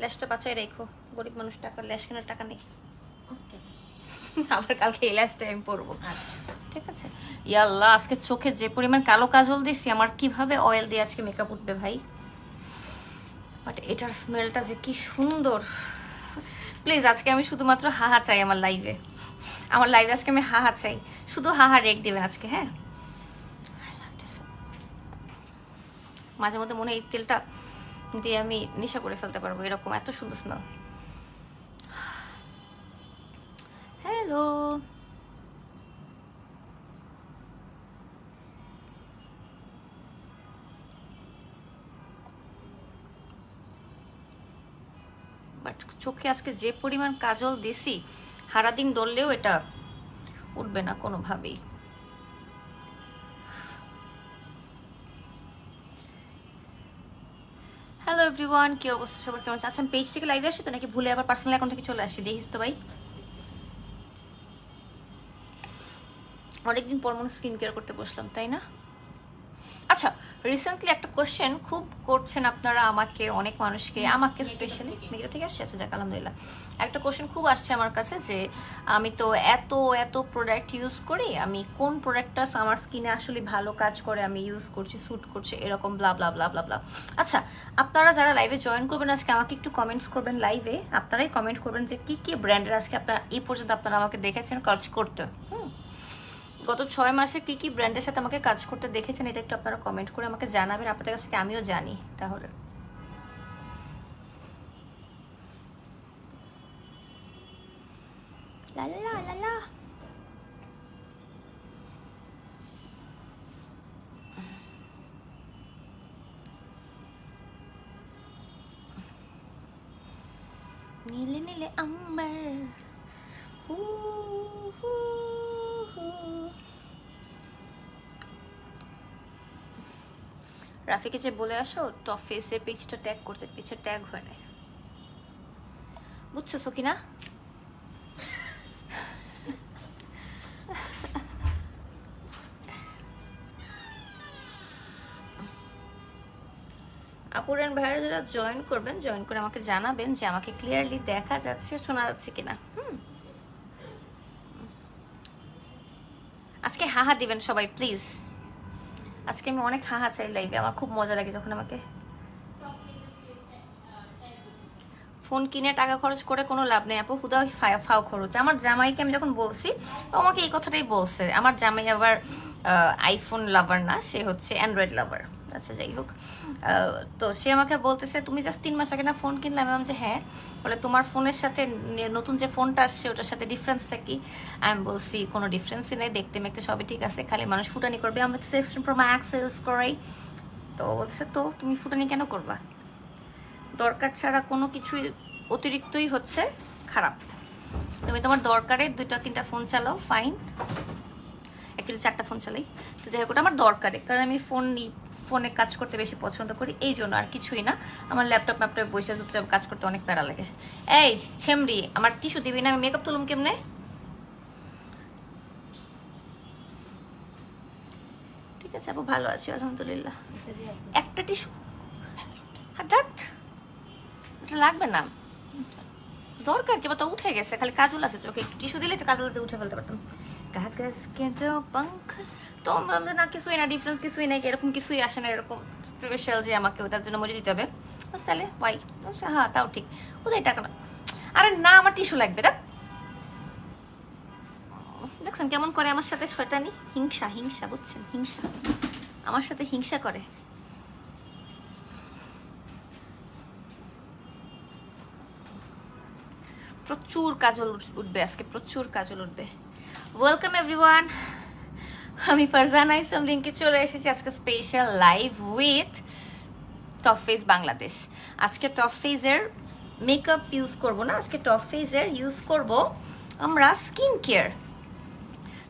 ল্যাশটা বাঁচায় রেখো, গরিব মানুষ টাকা ল্যাশ কেনার টাকা নেই। ওকে, আবার কালকে এই ল্যাশটা আমি পরবো। আচ্ছা। ঠিক আছে। ইয়াল্লাহ, আজকে চোখে যে পরিমাণ কালো কাজল দিছি, আমার কিভাবে অয়েল দিয়ে আজকে মেকআপ উঠবে ভাই। বাট এটার স্মেলটা যে কি সুন্দর। প্লিজ আজকে আমি শুধুমাত্র হাহা চাই আমার লাইভে। আমার লাইভে আজকে আমি হাহা চাই, শুধু হাহা রেক দেবেন আজকে। হ্যাঁ, মাঝে মধ্যে মনে হয় এই তেলটা দিয়ে আমি নেশা করে ফেলতে পারবো, এরকম এত সুন্দর স্মেল। হ্যালো, বাট চোখে আজকে যে পরিমাণ কাজল দিছি, সারাদিন ডললেও এটা উঠবে না কোনোভাবেই। হ্যালো এভরিওয়ান, কি অবস্থা সবার, কেমন আছে? আচ্ছা, পেজ থেকে লাইভে আসি তো নাকি ভুলে আবার পার্সোনাল অ্যাকাউন্ট থেকে চলে আসি? দেখিস তো ভাই, অনেকদিন পর মনে স্কিন কেয়ার করতে বসলাম, তাই না? আচ্ছা, রিসেন্টলি একটা কোশ্চেন খুব করছেন আপনারা আমাকে, অনেক মানুষকে, আমাকে স্পেশালি। মেয়েটা ঠিক আসছে? আচ্ছা যাক, আলহামদুলিল্লাহ। একটা কোশ্চেন খুব আসছে আমার কাছে যে আমি তো এত এত প্রোডাক্ট ইউজ করি, আমি কোন প্রোডাক্টটা আমার স্কিনে আসলে ভালো কাজ করে, আমি ইউজ করছি, স্যুট করছে, এরকম ব্লা ব্লা ব্লা ব্লা ব্লা। আচ্ছা, আপনারা যারা লাইভে জয়েন করবেন আজকে, আমাকে একটু কমেন্টস করবেন লাইভে, আপনারাই কমেন্ট করবেন যে কি কি ব্র্যান্ডের আজকে আপনারা এই পর্যন্ত আপনারা আমাকে দেখেছেন কাজ করতে। গত 6 মাসে কি কি ব্র্যান্ডের সাথে আমাকে কাজ করতে দেখেছেন, এটা একটু আপনারা কমেন্ট করে আমাকে জানাবেন। আপনাদের কাছ থেকে আমিও জানি তাহলে। লালা লালা, নীলে নীলে আম্বার, হু হু হু। রাফিকে যে বলে আসো টপ ফেসের পেজটা ট্যাগ করতে, পেজটা ট্যাগ হয় না, বুঝছো সকিনা? আপুরান ভাইরা যারা জয়েন করবেন, জয়েন করে আমাকে জানাবেন যে আমাকে ক্লিয়ারলি দেখা যাচ্ছে, শোনা যাচ্ছে কিনা। আজকে হাহা দিবেন সবাই প্লিজ। আজকে আমি অনেক হাহা চাই লাইভে, আমার খুব মজা লাগে যখন আমাকে। ফোন কিনে টাকা খরচ করে কোনো লাভ নেই আপু, হুদা ফাও খরচ। আমার জামাইকে আমি যখন বলছি, ও আমাকে এই কথাটাই বলছে। আমার জামাই আবার আইফোন লাভার না, সে হচ্ছে অ্যান্ড্রয়েড লাভার। আচ্ছা যাই হোক, তো সে আমাকে বলতেছে তুমি জাস্ট 3 মাস আগে না ফোন কিনলাম। আমি বললাম যে হ্যাঁ। বলে তোমার ফোনের সাথে নতুন যে ফোনটা আসছে ওটার সাথে ডিফারেন্সটা কি? আমি বলছি কোনো ডিফারেন্সই নেই, দেখতে মেখতে সবই ঠিক আছে, খালি মানুষ ফুটানি করবে। আমি 16 Pro Max ইউজ করাই। তো বলছে তো তুমি ফুটানি কেন করবা? দরকার ছাড়া কোনো কিছুই অতিরিক্তই হচ্ছে খারাপ। তুমি তোমার দরকারে 2-3টা ফোন চালাও, ফাইন। অ্যাকচুয়ালি 4টা ফোন চালাই। তো যাই হোক, ওটা আমার দরকারে, কারণ আমি ফোনে কাজ করতে বেশি পছন্দ করি, এই জন্য, আর কিছুই না। আমার ল্যাপটপে বসে চুপচাপ কাজ করতে অনেক প্যারা লাগে। এই ছেমরি, আমার টিস্যু দিবি না? আমি মেকআপ তুলুম কেমনে? ঠিক আছে আপু, ভালো আছি আলহামদুলিল্লাহ। একটা টিস্যু? হাত, ওটা লাগবে না, দরকার কি? তো উঠে গেছে, খালি কাজল আছে চোখে, একটু টিস্যু দিলে একটু কাজল দিয়ে উঠে ফেলতে পারতাম। কাগজ কে जो पंख, তো না কিছুই না, ডিফারেন্স কিছুই নাই, এরকম কিছুই আসে না এরকম স্পেশাল যে আমাকে ওটার জন্য মরে দিতে হবে। তাহলে ওয়াই, হ্যাঁ তাও ঠিক, ওদের টাকা না। আরে না, আমার টিস্যু লাগবে। দেখছেন কেমন করে আমার সাথে শয়তানি, হিংসা হিংসা, বুঝছেন? হিংসা, আমার সাথে হিংসা করে। প্রচুর কাজল উঠবে আজকে, প্রচুর কাজল উঠবে। ওয়েলকাম এভরিওয়ান, আমি ফারজানা ইসলাম লিঙ্কে চলে এসেছি আজকে special live with top face Bangladesh. আজকে টপ ফেসের মেকআপ ইউজ করব না, আজকে টপ ফেসের ইউজ করব আমরা স্কিন কেয়ার।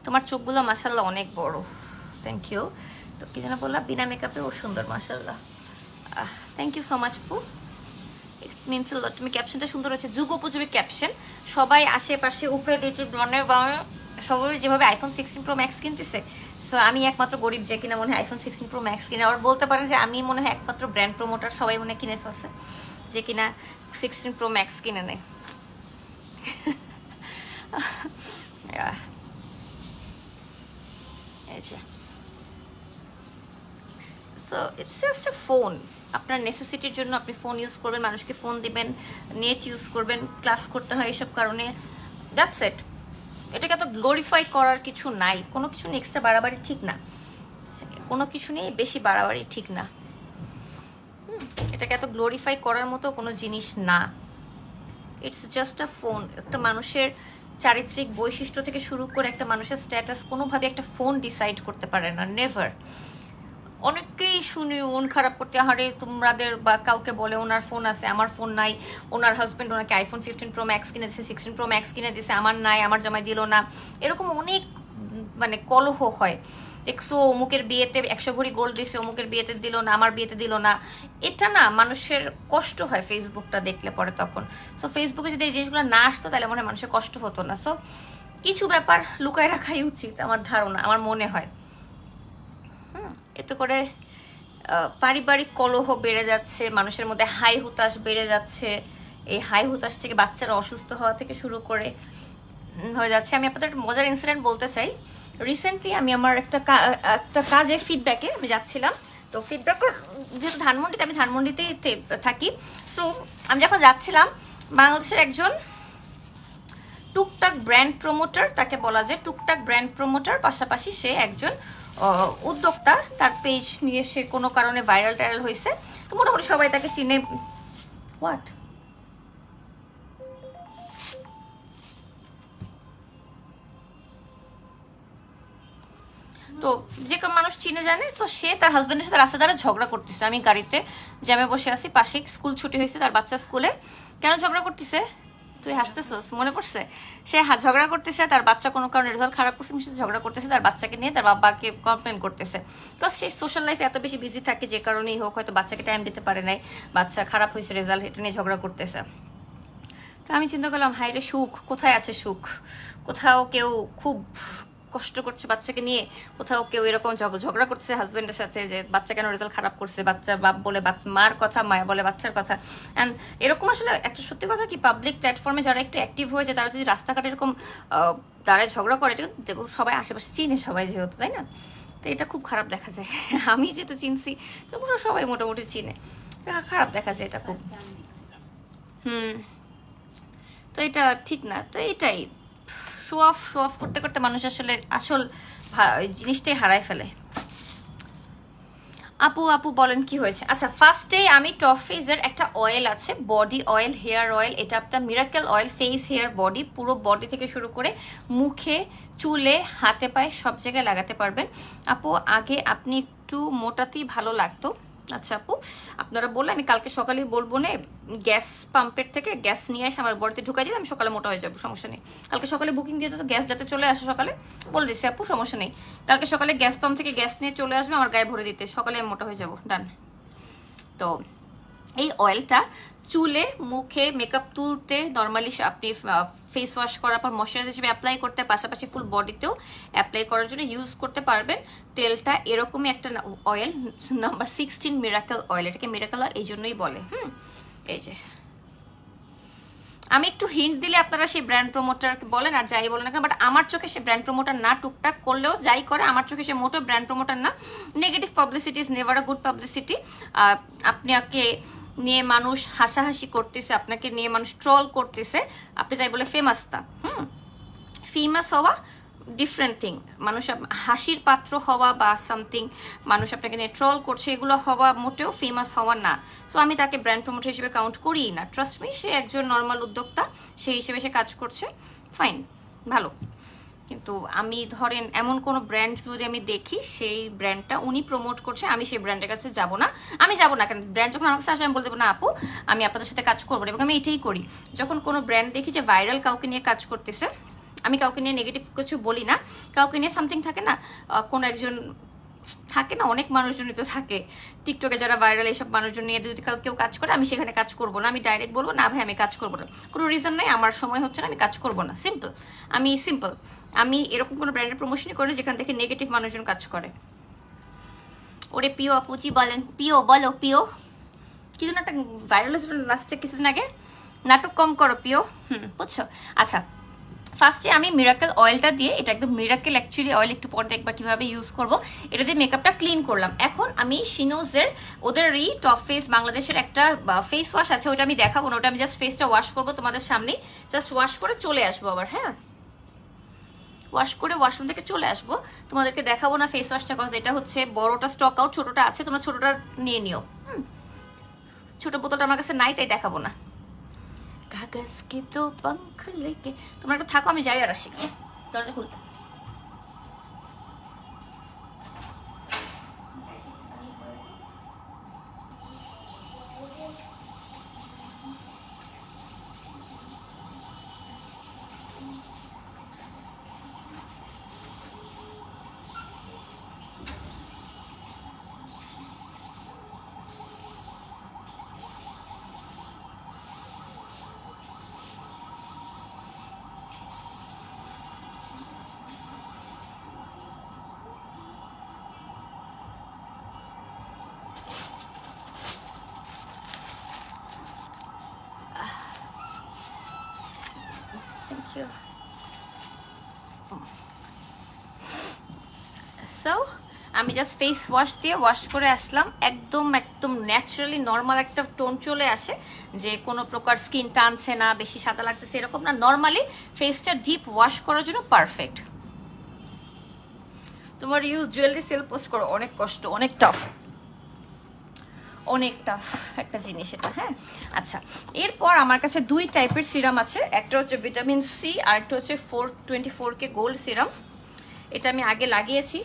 তোমার চোখগুলো মাশাল্লাহ অনেক বড়, থ্যাংক ইউ। তো কি যেন বললাম, বিনা মেকআপে ও সুন্দর মাশাল্লাহ। থ্যাংক ইউ সো মাচ পু, মিনস এ লট। তুমি ক্যাপশনটা সুন্দর হচ্ছে, যুগ উপযোগী ক্যাপশন। সবাই আশেপাশে উপরে ডিউটি মানে সবাই যেভাবে আইফোন 16 Pro Max কিনতেছে, সো আমি একমাত্র গরিব যে কিনা মনে হয় আইফোন 16 Pro Max কিনে। আবার বলতে পারেন যে আমি মনে হয় একমাত্র ব্র্যান্ড প্রমোটার, সবাই মনে কিনে ফেলছে। যে কিনা 16 Pro Max কিনে নেয়। So it's just a phone. আপনার নেসেসিটির জন্য আপনি ফোন ইউজ করবেন, মানুষকে ফোন দিবেন, নেট ইউজ করবেন, ক্লাস করতে হয় এইসব কারণে, দ্যাটস ইট। এটাকে এত গ্লোরিফাই করার কিছু নাই, কোনো কিছু নিয়ে এক্সট্রা বাড়াবাড়ি ঠিক না, কোনো কিছু নিয়ে বেশি বাড়াবাড়ি ঠিক না। এটাকে এত গ্লোরিফাই করার মতো কোনো জিনিস না। It's just a phone. একটা মানুষের চারিত্রিক বৈশিষ্ট্য থেকে শুরু করে একটা মানুষের স্ট্যাটাস কোনোভাবে একটা ফোন ডিসাইড করতে পারে না, নেভার। অনেকেই শুনি মন খারাপ করতে, হারে তোমাদের বা কাউকে বলে ওনার ফোন আছে আমার ফোন নাই, ওনার হাজব্যান্ড ওনাকে iPhone 15 Pro Max কিনে দিছে, 16 Pro Max কিনে দিছে, আমার নাই, আমার জামাই দিল না। এরকম অনেক মানে কলহ হয়। দেখছো অমুকের বিয়েতে 100 ভরি গোল্ড দিছে, অমুকের বিয়েতে দিল না, আমার বিয়েতে দিল না। এটা না মানুষের কষ্ট হয় ফেসবুকটা দেখলে পরে তখন। সো ফেসবুকে যদি এই জিনিসগুলো না আসতো তাহলে মনে হয় মানুষের কষ্ট হতো না। সো কিছু ব্যাপার লুকায় রাখাই উচিত আমার ধারণা, আমার মনে হয়। এতে করে পারিবারিক কলহ বেড়ে যাচ্ছে, মানুষের মধ্যে হাই হুতাশ বেড়ে যাচ্ছে। এই হাই হুতাশ থেকে বাচ্চারা অসুস্থ হওয়া থেকে শুরু করে হয়ে যাচ্ছে। আমি আপনাদের একটা মজার ইনসিডেন্ট বলতে চাই। রিসেন্টলি আমি আমার একটা কাজে ফিডব্যাকে আমি যাচ্ছিলাম। তো ফিডব্যাক যেহেতু ধানমন্ডিতে, আমি ধানমন্ডিতেই থাকি, তো আমি যখন যাচ্ছিলাম বাংলাদেশের একজন টুকটাক ব্র্যান্ড প্রমোটার, তাকে বলা যায় টুকটাক ব্র্যান্ড প্রমোটার, পাশাপাশি সে একজন উদ্যোক্তা। তার পেজ নিয়ে সে কোনো কারণে ভাইরাল টাইরাল হয়েছে, তো মোটামুটি সবাই তাকে চিনে। হোয়াট তো যে কোনো মানুষ চিনে জানে। তো সে তার হাজব্যান্ডের সাথে রাস্তা দ্বারা ঝগড়া করতেছে। আমি গাড়িতে জ্যামে বসে আছি, পাশে স্কুল ছুটি হয়েছে তার বাচ্চা স্কুলে। কেন ঝগড়া করতেছে তুই হাসতেছিস, মনে পড়ছে? সে ঝগড়া করতেছে, তার বাচ্চা কোনো কারণে রেজাল্ট খারাপ করছে, মিশে ঝগড়া করতেছে, তার বাচ্চাকে নিয়ে তার বাবাকে কমপ্লেন করতেছে। তো সে সোশ্যাল লাইফে এত বেশি বিজি থাকে যে কারণেই হোক, হয়তো বাচ্চাকে টাইম দিতে পারে নাই, বাচ্চা খারাপ হয়েছে রেজাল্ট, এটা নিয়ে ঝগড়া করতেছে। তো আমি চিন্তা করলাম, হাই রে সুখ, কোথায় আছে সুখ? কোথাও কেউ খুব কষ্ট করছে বাচ্চাকে নিয়ে, কোথাও কেউ এরকম ঝগড়া করছে হাজব্যান্ডের সাথে যে বাচ্চা কেন রেজাল্ট খারাপ করছে, বাচ্চার বাপ বলে মার কথা, মায়া বলে বাচ্চার কথা। অ্যান্ড এরকম আসলে একটা সত্যি কথা কি, পাবলিক প্ল্যাটফর্মে যারা একটু অ্যাক্টিভ হয়ে যায়, তারা যদি রাস্তাঘাটে এরকম দাঁড়ায় ঝগড়া করে, এটা সবাই আশেপাশে চিনে, সবাই যেহেতু, তাই না? তো এটা খুব খারাপ দেখা যায়। আমি যেহেতু চিনছি, তো সবাই মোটামুটি চিনে, খারাপ দেখা যায় এটা খুব। তো এটা ঠিক না। তো এটাই শো অফ করতে করতে মানুষ আসলে আসল জিনিসটাই হারায় ফেলে। আপু বলেন কি হয়েছে? আচ্ছা, ফার্স্টে আমি টফিজের একটা অয়েল আছে, বডি অয়েল, হেয়ার অয়েল। এটা আপনার miracle oil, face, hair, body, পুরো বডি থেকে শুরু করে মুখে, চুলে, হাতে পায়ে সব জায়গায় লাগাতে পারবেন। আপু আগে আপনি একটু মোটাতেই ভালো লাগতো। আচ্ছা আপু, আপনারা বললে আমি কালকে সকালেই বলবো না, গ্যাস পাম্পের থেকে গ্যাস নিয়ে এসে আমার বডিতে ঢুকাই দিলে আমি সকালে মোটা হয়ে যাবো, সমস্যা নেই। কালকে সকালে বুকিং দিয়ে তো গ্যাস যাতে চলে আসে সকালে, বলে দিচ্ছি আপু সমস্যা নেই। কালকে সকালে গ্যাস পাম্প থেকে গ্যাস নিয়ে চলে আসবে আমার গায়ে ভরে দিতে, সকালে আমি মোটা হয়ে যাবো, ডান। তো এই অয়েলটা চুলে, মুখে, মেকআপ তুলতে, নর্মালি আপনি ফেস ওয়াশ করার পর ময়শ্চারাইজার হিসেবে অ্যাপ্লাই করতে, পাশাপাশি ফুল বডিতেও অ্যাপ্লাই করার জন্য ইউজ করতে পারবেন। তেলটা এরকমই একটা অয়েল, নাম্বার 16 মিরাকেল অয়েল। এটাকে মিরাকেল অয়েল এই জন্যই বলে। এই যে আমি একটু হিন্ট দিলে আপনারা সেই ব্র্যান্ড প্রমোটারকে বলেন আর যাই বলেন না, বাট আমার চোখে সে ব্র্যান্ড প্রমোটার না। টুকটাক করলেও যাই করে, আমার চোখে সে মোটো ব্র্যান্ড প্রমোটার না। Negative publicity is never a good publicity. আপনাকে নিয়ে মানুষ হাসাহাসি করতেছে, আপনাকে নিয়ে মানুষ ট্রল করতেছে, আপনি তাই বলে ফেমাস তা। ফেমাস হওয়া ডিফারেন্ট থিং। মানুষ হাসির পাত্র হওয়া বা সামথিং, মানুষ আপনাকে নিয়ে ট্রল করছে, এগুলো হওয়া মোটেও ফেমাস হওয়া না। সো আমি তাকে ব্র্যান্ড প্রমোটার হিসেবে কাউন্ট করিই না। ট্রাস্ট মি, সে একজন নর্মাল উদ্যোক্তা, সেই হিসেবে সে কাজ করছে, ফাইন, ভালো। কিন্তু আমি ধরেন এমন কোনো ব্র্যান্ড যদি আমি দেখি সেই ব্র্যান্ডটা উনি প্রমোট করছে, আমি সেই ব্র্যান্ডের কাছে যাব না। আমি যাব না কেন, ব্র্যান্ড যখন আমার কাছে আসবে আমি বলে দেবো না আপু আমি আপনাদের সাথে কাজ করবো না। এবং আমি এটাই করি, যখন কোনো ব্র্যান্ড দেখি যে ভাইরাল কাউকে নিয়ে কাজ করতেছে, আমি কাউকে নিয়ে নেগেটিভ কিছু বলি না। কাউকে নিয়ে সামথিং থাকে না, কোনো একজন থাকে না, অনেক মানুষজনই তো থাকে টিকটকে যারা ভাইরাল, এইসব মানুষজন নিয়ে যদি কেউ কাজ করে, আমি সেখানে কাজ করবো না। আমি ডাইরেক্ট বলবো না ভাই আমি কাজ করবো না, কোনো রিজন নেই, আমার সময় হচ্ছে না, আমি কাজ করবো না, সিম্পল। আমি এরকম কোনো ব্র্যান্ডের প্রমোশনই করি যেখান থেকে নেগেটিভ মানুষজন কাজ করে। ওরে পিও আপুজি বলেন, পিও বলো, পিও কি যেন একটা ভাইরাল হয়েছিল লাস্টে কিছুদিন আগে, নাটক কম করো প্রিয়, বুঝছো। আচ্ছা, ফার্স্টে আমি মিরাকেল অয়েলটা দিয়ে, এটা একদম মিরাকেল অ্যাকচুয়ালি অয়েল, একটু পরে দেখবা কীভাবে ইউজ করবো। এটা দিয়ে মেকআপটা ক্লিন করলাম। এখন আমি শিনোজের ওদেরই টপ ফেস বাংলাদেশের একটা ফেস ওয়াশ আছে, ওটা আমি দেখাবো না, ওটা আমি জাস্ট ফেসটা ওয়াশ করবো তোমাদের সামনেই, জাস্ট ওয়াশ করে চলে আসবো আবার। হ্যাঁ, ওয়াশ করে ওয়াশরুম থেকে চলে আসবো, তোমাদেরকে দেখাবো না ফেস ওয়াশটা, কজ এটা হচ্ছে বড়টা স্টক আউট, ছোটটা আছে, তোমরা ছোটটা নিয়ে নিও। ছোট বোতলটা আমার কাছে নাই, তাই দেখাবো না। কাগজ কে তো পঙ্খ লেকে, তোমরা একটু থাকো, আমি যাই আর আসি। দরজা খুল। সো আমি জাস্ট ফেস ওয়াশ দিয়ে ওয়াশ করে আসলাম, একদম একদম ন্যাচারালি নর্মাল একটা টোন চলে আসে, যে কোনো প্রকার স্কিন টানছে না, বেশি সাদা লাগতেছে এরকম না, নর্মালি ফেসটা ডিপ ওয়াশ করার জন্য পারফেক্ট। তোমার ইউজ জুয়েলারি সেল পোস্ট করো, অনেক কষ্ট, অনেক টাফ, অনেক টাফ একটা জিনিস এটা। হ্যাঁ, আচ্ছা, এরপর আমার কাছে দুই টাইপের সিরাম আছে, একটা হচ্ছে ভিটামিন সি আর একটা হচ্ছে 424K গোল্ড সিরাম। এটা আমি আগে লাগিয়েছি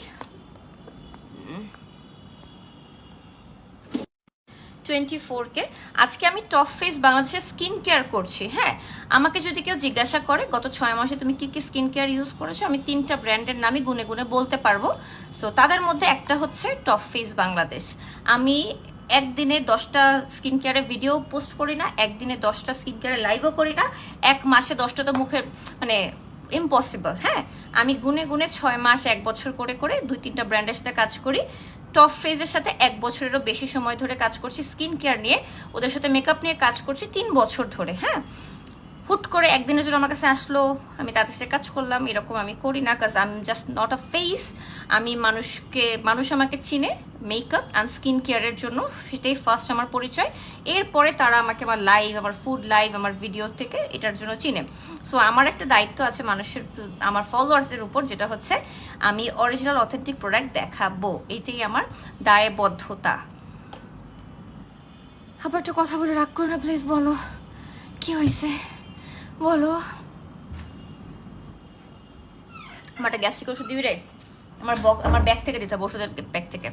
24K। আজকে আমি টপ ফেস বাংলাদেশের স্কিন কেয়ার করছি। হ্যাঁ, আমাকে যদি কেউ জিজ্ঞাসা করে গত 6 মাসে তুমি কি কি স্কিন কেয়ার ইউজ করেছো, আমি 3টা ব্র্যান্ডের নামই গুনে গুনে বলতে পারবো। সো তাদের মধ্যে একটা হচ্ছে টপ ফেস বাংলাদেশ। আমি একদিনে 10টা স্কিন কেয়ারের ভিডিও পোস্ট করি না, একদিনে 10টা স্কিন কেয়ারের লাইভও করি না, এক মাসে 10টা তো মুখের মানে ইম্পসিবল। হ্যাঁ, আমি গুনে গুনে 6 মাস 1 বছর করে করে 2-3টা ব্র্যান্ডের সাথে কাজ করি। টপ ফেজের সাথে 1 বছরেরও বেশি সময় ধরে কাজ করছি স্কিন কেয়ার নিয়ে, ওদের সাথে মেকআপ নিয়ে কাজ করছি 3 বছর ধরে। হ্যাঁ, হুট করে একদিনের জন্য আমার কাছে আসলো, আমি তাদের সাথে কাজ করলাম, এরকম আমি করি না, কাজ I am just not a face. আমি মানুষ আমাকে চিনে মেকআপ অ্যান্ড স্কিন কেয়ারের জন্য, সেটাই ফার্স্ট আমার পরিচয়। এরপরে তারা আমাকে আমার লাইভ, আমার ফুড লাইভ, আমার ভিডিও থেকে এটার জন্য চিনে। সো আমার একটা দায়িত্ব আছে মানুষের, আমার ফলোয়ার্সদের উপর, যেটা হচ্ছে আমি অরিজিনাল অথেন্টিক প্রোডাক্ট দেখাবো, এটাই আমার দায়বদ্ধতা। আবার একটা কথা বলে রাগ করো না প্লিজ, বলো কি হয়েছে বলো। আমার একটা গ্যাস্ট্রিক ওষুধ দিবি রে, আমার ব্যাগ থেকে দিতে হবে, ওষুধের ব্যাগ থেকে,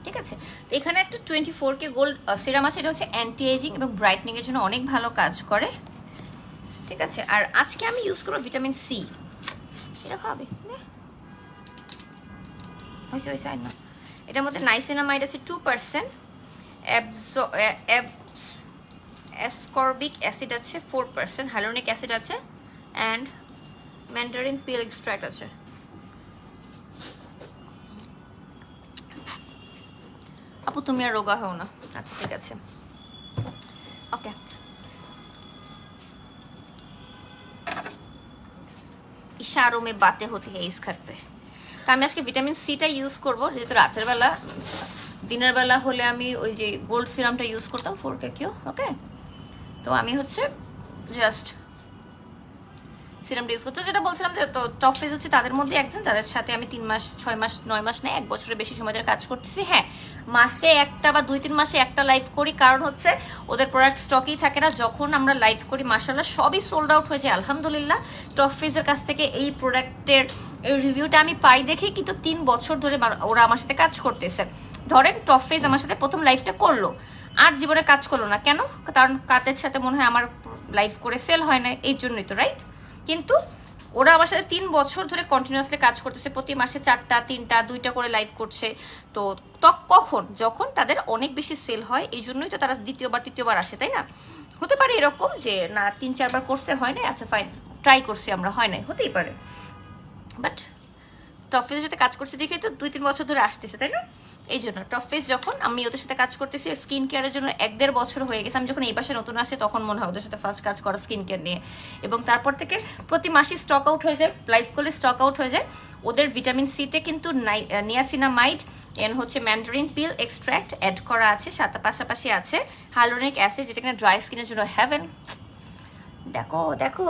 ঠিক আছে। তো এখানে একটা 24K গোল্ড সিরাম আছে, এটা হচ্ছে অ্যান্টি এজিং এবং ব্রাইটনিং এর জন্য অনেক ভালো কাজ করে, ঠিক আছে। আর আজকে আমি ইউজ করবো ভিটামিন সি, এটা খাবে হয়েছে হয়েছে না, এটার মধ্যে নাইসিনামাইড আছে 2%, অ্যাসকর্বিক অ্যাসিড আছে 4%, হাইলোনিক অ্যাসিড আছে, অ্যান্ড ম্যান্ডারিন পিল এক্সট্রাক্ট আছে। আপু তুমি আর রোগা হও না, আচ্ছা ঠিক আছে, ওকে। ইশারোं में बातें होती है इस घर पे। তা আমি আজকে ভিটামিন সিটা ইউজ করবো, যেহেতু রাতের বেলা, দিনের বেলা হলে আমি ওই যে গোল্ড সিরামটা ইউজ করতাম 4K। ওকে, তো আমি হচ্ছে জাস্ট সিরামটা ইউজ করতে, যেটা বলছিলাম যে টপ ফেস হচ্ছে তাদের মধ্যে একজন, তাদের সাথে আমি 3 মাস 6 মাস 9 মাস নেই, 1 বছরের বেশি সময় ধরে কাজ করতেছি। হ্যাঁ, মাসে একটা বা 2-3 মাসে একটা লাইভ করি, কারণ হচ্ছে ওদের প্রোডাক্ট স্টকই থাকে না। যখন আমরা লাইভ করি মাশাআল্লাহ সবই সোল্ড আউট হয়ে যায় আলহামদুলিল্লাহ। টপ ফেসের কাছ থেকে এই প্রোডাক্টের রিভিউটা আমি পাই দেখে কিন্তু 3 বছর ধরে ওরা আমার সাথে কাজ করতেছে। ধরেন টপ ফেস আমার সাথে প্রথম লাইভটা করলো, আর জীবনে কাজ করলো না কেন, কারণ কাতের সাথে মনে হয় আমার লাইভ করে সেল হয় না, এই জন্যই তো, রাইট। কিন্তু ওরা আমার সাথে 3 বছর ধরে কন্টিনিউয়াসলি কাজ করতেছে, প্রতি মাসে 4টা 3টা 2টা করে লাইভ করছে। তো কখন যখন তাদের অনেক বেশি সেল হয়, এই জন্যই তো তারা দ্বিতীয়বার তৃতীয়বার আসে, তাই না। হতে পারে এরকম যে না 3-4 বার করছে হয় না, আচ্ছা ফাইন ট্রাই করছি আমরা, হয় নাই, হতেই পারে। বাট টপ ফেসের সাথে কাজ করছি দেখে তো 2-3 বছর ধরে আসতেছে, তাই না? এই জন্য টপ ফেস যখন আমি ওদের সাথে কাজ করতেছি স্কিন কেয়ারের জন্য 1-1.5 বছর হয়ে গেছে। আমি যখন এই বাসায় নতুন আসে তখন মনে হয় ওদের সাথে ফার্স্ট কাজ করা স্কিন কেয়ার নিয়ে, এবং তারপর থেকে প্রতি মাসে স্টক আউট হয়ে যায়, লাইফ করলে স্টক আউট হয়ে যায়। ওদের ভিটামিন সিতে কিন্তু নিয়াসিনামাইড হচ্ছে ম্যান্ডারিন পিল এক্সট্র্যাক্ট অ্যাড করা আছে, সাথে পাশাপাশি আছে হাইলোনিক অ্যাসিড, যেটা কিনা ড্রাই স্কিনের জন্য হ্যাভেন। দেখো দেখো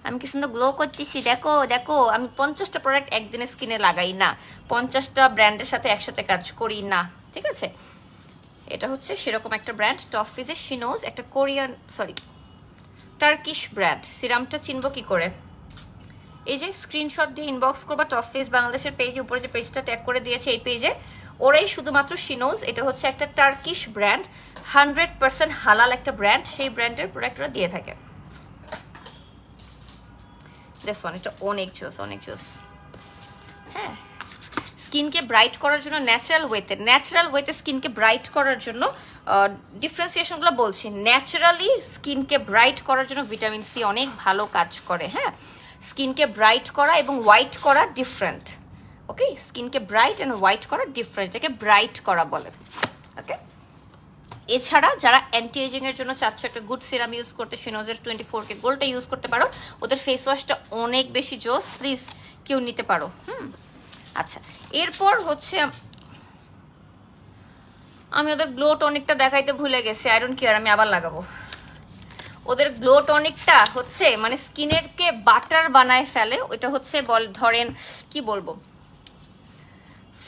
আমি কি সুন্দর গ্লো করতেছি, দেখো দেখো। আমি 50টা প্রোডাক্ট একদিনে স্কিনে লাগাই না, 50টা ব্র্যান্ডের সাথে একসাথে কাজ করি না, ঠিক আছে? এটা হচ্ছে সেরকম একটা ব্র্যান্ড, টপ ফেসের শিনোজ, একটা কোরিয়ান টার্কিশ ব্র্যান্ড। সিরামটা চিনবো কি করে? এই যে স্ক্রিনশট দিয়ে ইনবক্স করবা টপ ফেস বাংলাদেশের পেজে, উপরে যে পেজটা ট্যাগ করে দিয়েছে এই পেজে, ওরাই শুধুমাত্র শিনোজ। এটা হচ্ছে একটা টার্কিশ ব্র্যান্ড, 100% হালাল একটা ব্র্যান্ড, সেই ব্র্যান্ডের প্রোডাক্টরা দিয়ে থাকে। দিস ওয়ান, এটা অনেক জোস, অনেক জোস। হ্যাঁ, স্কিনকে ব্রাইট করার জন্য ন্যাচারাল ওয়েতে স্কিনকে ব্রাইট করার জন্য ডিফারেন্সিয়েশনগুলো বলছি। ন্যাচারালি স্কিনকে ব্রাইট করার জন্য ভিটামিন সি অনেক ভালো কাজ করে। হ্যাঁ, স্কিনকে ব্রাইট করা এবং হোয়াইট করা ডিফারেন্ট। ওকে, স্কিনকে ব্রাইট অ্যান্ড হোয়াইট করা ডিফারেন্ট, এটাকে ব্রাইট করা বলে। ওকে, এছাড়া যারা অ্যান্টি এজিং এর জন্য চাচ্ছ একটা গুড সিরাম ইউজ করতে, শিনোজের 24K গোল্ডটা ইউজ করতে পারো। ওদের ফেস ওয়াশটা অনেক বেশি জোস, প্লিজ কেউ নিতে পারো। আচ্ছা, এরপর হচ্ছে আমি ওদের গ্লো টনিকটা দেখাইতে ভুলে গেছি, আই ডোন্ট কেয়ার, আমি আবার লাগাবো। ওদের গ্লো টনিকটা হচ্ছে মানে স্কিনেরকে বাটার বানায় ফেলে। ওইটা হচ্ছে ধরেন কি বলবো,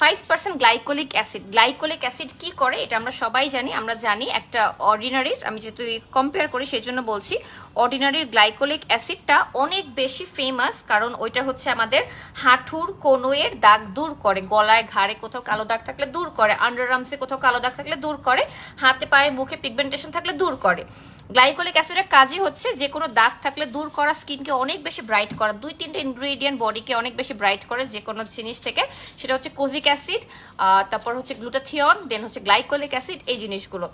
5% গ্লাইকোলিক অ্যাসিড। গ্লাইকোলিক অ্যাসিড কি করে এটা আমরা সবাই জানি। আমরা জানি একটা অর্ডিনারির, আমি যেহেতু কম্পেয়ার করি সেই জন্য বলছি, অর্ডিনারির গ্লাইকোলিক অ্যাসিডটা অনেক বেশি ফেমাস, কারণ ওইটা হচ্ছে আমাদের হাঁটুর কোনোয়ের দাগ দূর করে, গলায় ঘাড়ে কোথাও কালো দাগ থাকলে দূর করে, আন্ডারআর্মসে কোথাও কালো দাগ থাকলে দূর করে, হাতে পায়ে মুখে পিগমেন্টেশন থাকলে দূর করে। গ্লাইকোলিক অ্যাসিডের কাজই হচ্ছে যে কোনো দাগ থাকলে দূর করা, স্কিনকে অনেক বেশি ব্রাইট করা। 2-3টা ইনগ্রেডিয়েন্ট বডিকে অনেক বেশি ব্রাইট করে যে কোনো জিনিস থেকে। সেটা হচ্ছে কোজিক অ্যাসিড, তারপর হচ্ছে গ্লুটাথিয়ন, দেন হচ্ছে গ্লাইকোলিক অ্যাসিড, এই জিনিসগুলো।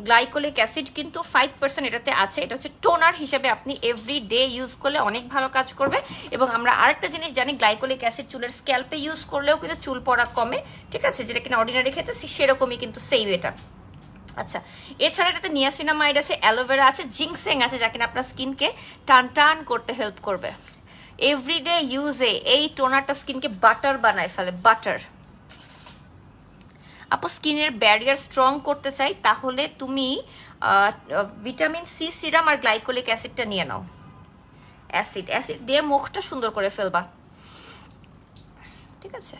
গ্লাইকোলিক অ্যাসিড কিন্তু 5% এটাতে আছে। এটা হচ্ছে টোনার হিসেবে আপনি এভরি ডে ইউজ করলে অনেক ভালো কাজ করবে। এবং আমরা আরেকটা জিনিস জানি, গ্লাইকোলিক অ্যাসিড চুলের স্ক্যাল্পে ইউজ করলেও কিন্তু চুল পড়া কমে, ঠিক আছে? যেটা কিনা অর্ডিনারি খেতে সেরকমই কিন্তু সেম এটা। আচ্ছা, এছাড়া এটাতে নিয়াসিনামাইড আছে, অ্যালোভেরা আছে, জিংসেং আছে, যা কিনা আপনার স্কিনকে টান টান করতে হেল্প করবে। এভরিডে ইউজে এই টোনারটা স্কিনকে বাটার বানায় ফেলে, বাটার। আপু স্কিনের ব্যারিয়ার স্ট্রং করতে চাই, তাহলে তুমি ভিটামিন সি সিরাম আর গ্লাইকোলিক অ্যাসিডটা নিয়ে নাও। অ্যাসিড দিয়ে মুখটা সুন্দর করে ফেলবা, ঠিক আছে?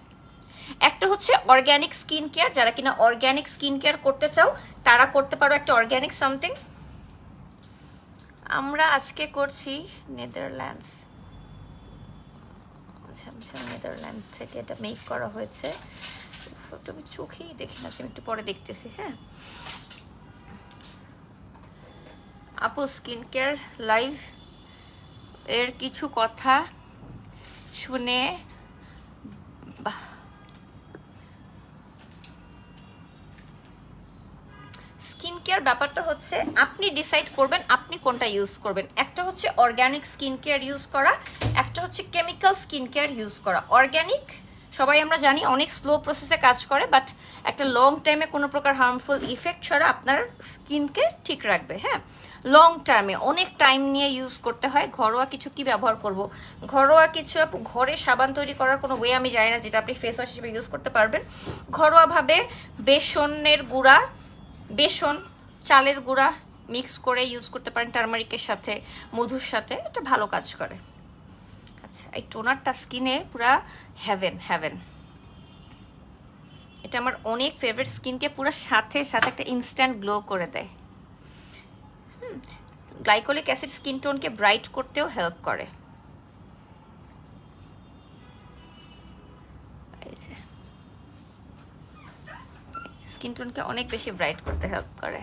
একটা হচ্ছে অর্গ্যানিক স্কিন কেয়ার, যারা কিনা অর্গ্যানিক স্কিন কেয়ার করতে চাও তারা করতে পারো একটা অর্গ্যানিক সামথিং। আমরা আজকে করছি নেদারল্যান্ডস, আচ্ছা নেদারল্যান্ড থেকে এটা মেক করা হয়েছে। আমি চোখেই দেখি না, আমি একটু পরে দেখতেছি। হ্যাঁ আপু, স্কিন কেয়ার লাইভ এর কিছু কথা শুনে স্কিন কেয়ার ব্যাপারটা হচ্ছে আপনি ডিসাইড করবেন আপনি কোনটা ইউজ করবেন। একটা হচ্ছে অর্গ্যানিক স্কিন কেয়ার ইউজ করা, একটা হচ্ছে কেমিক্যাল স্কিন কেয়ার ইউজ করা। অর্গ্যানিক সবাই আমরা জানি অনেক স্লো প্রসেসে কাজ করে, বাট একটা লং টাইমে কোনো প্রকার হার্মফুল ইফেক্ট ছাড়া আপনার স্কিনকে ঠিক রাখবে। হ্যাঁ, লং টার্মে অনেক টাইম নিয়ে ইউজ করতে হয়। ঘরোয়া কিছু কি ব্যবহার করব, ঘরোয়া কিছু ঘরে সাবান তৈরি করার কোনো ওয়ে আমি জানি না যেটা আপনি ফেস ওয়াশ হিসেবে ইউজ করতে পারবেন। ঘরোয়াভাবে বেসনের গুঁড়া, বেসন চালের গুঁড়া মিক্স করে ইউজ করতে পারেন টারমারিকের সাথে, মধুর সাথে, এটা ভালো কাজ করে। আচ্ছা, এই টোনারটা স্কিনে পুরা হ্যাভেন হ্যাভেন। এটা আমার অনেক ফেভারিট, স্কিনকে পুরো সাথে সাথে একটা ইনস্ট্যান্ট গ্লো করে দেয়। গ্লাইকোলিক অ্যাসিড স্কিন টোনকে ব্রাইট করতেও হেল্প করে। স্কিন টোনকে অনেক বেশি ব্রাইট করতে হেল্প করে।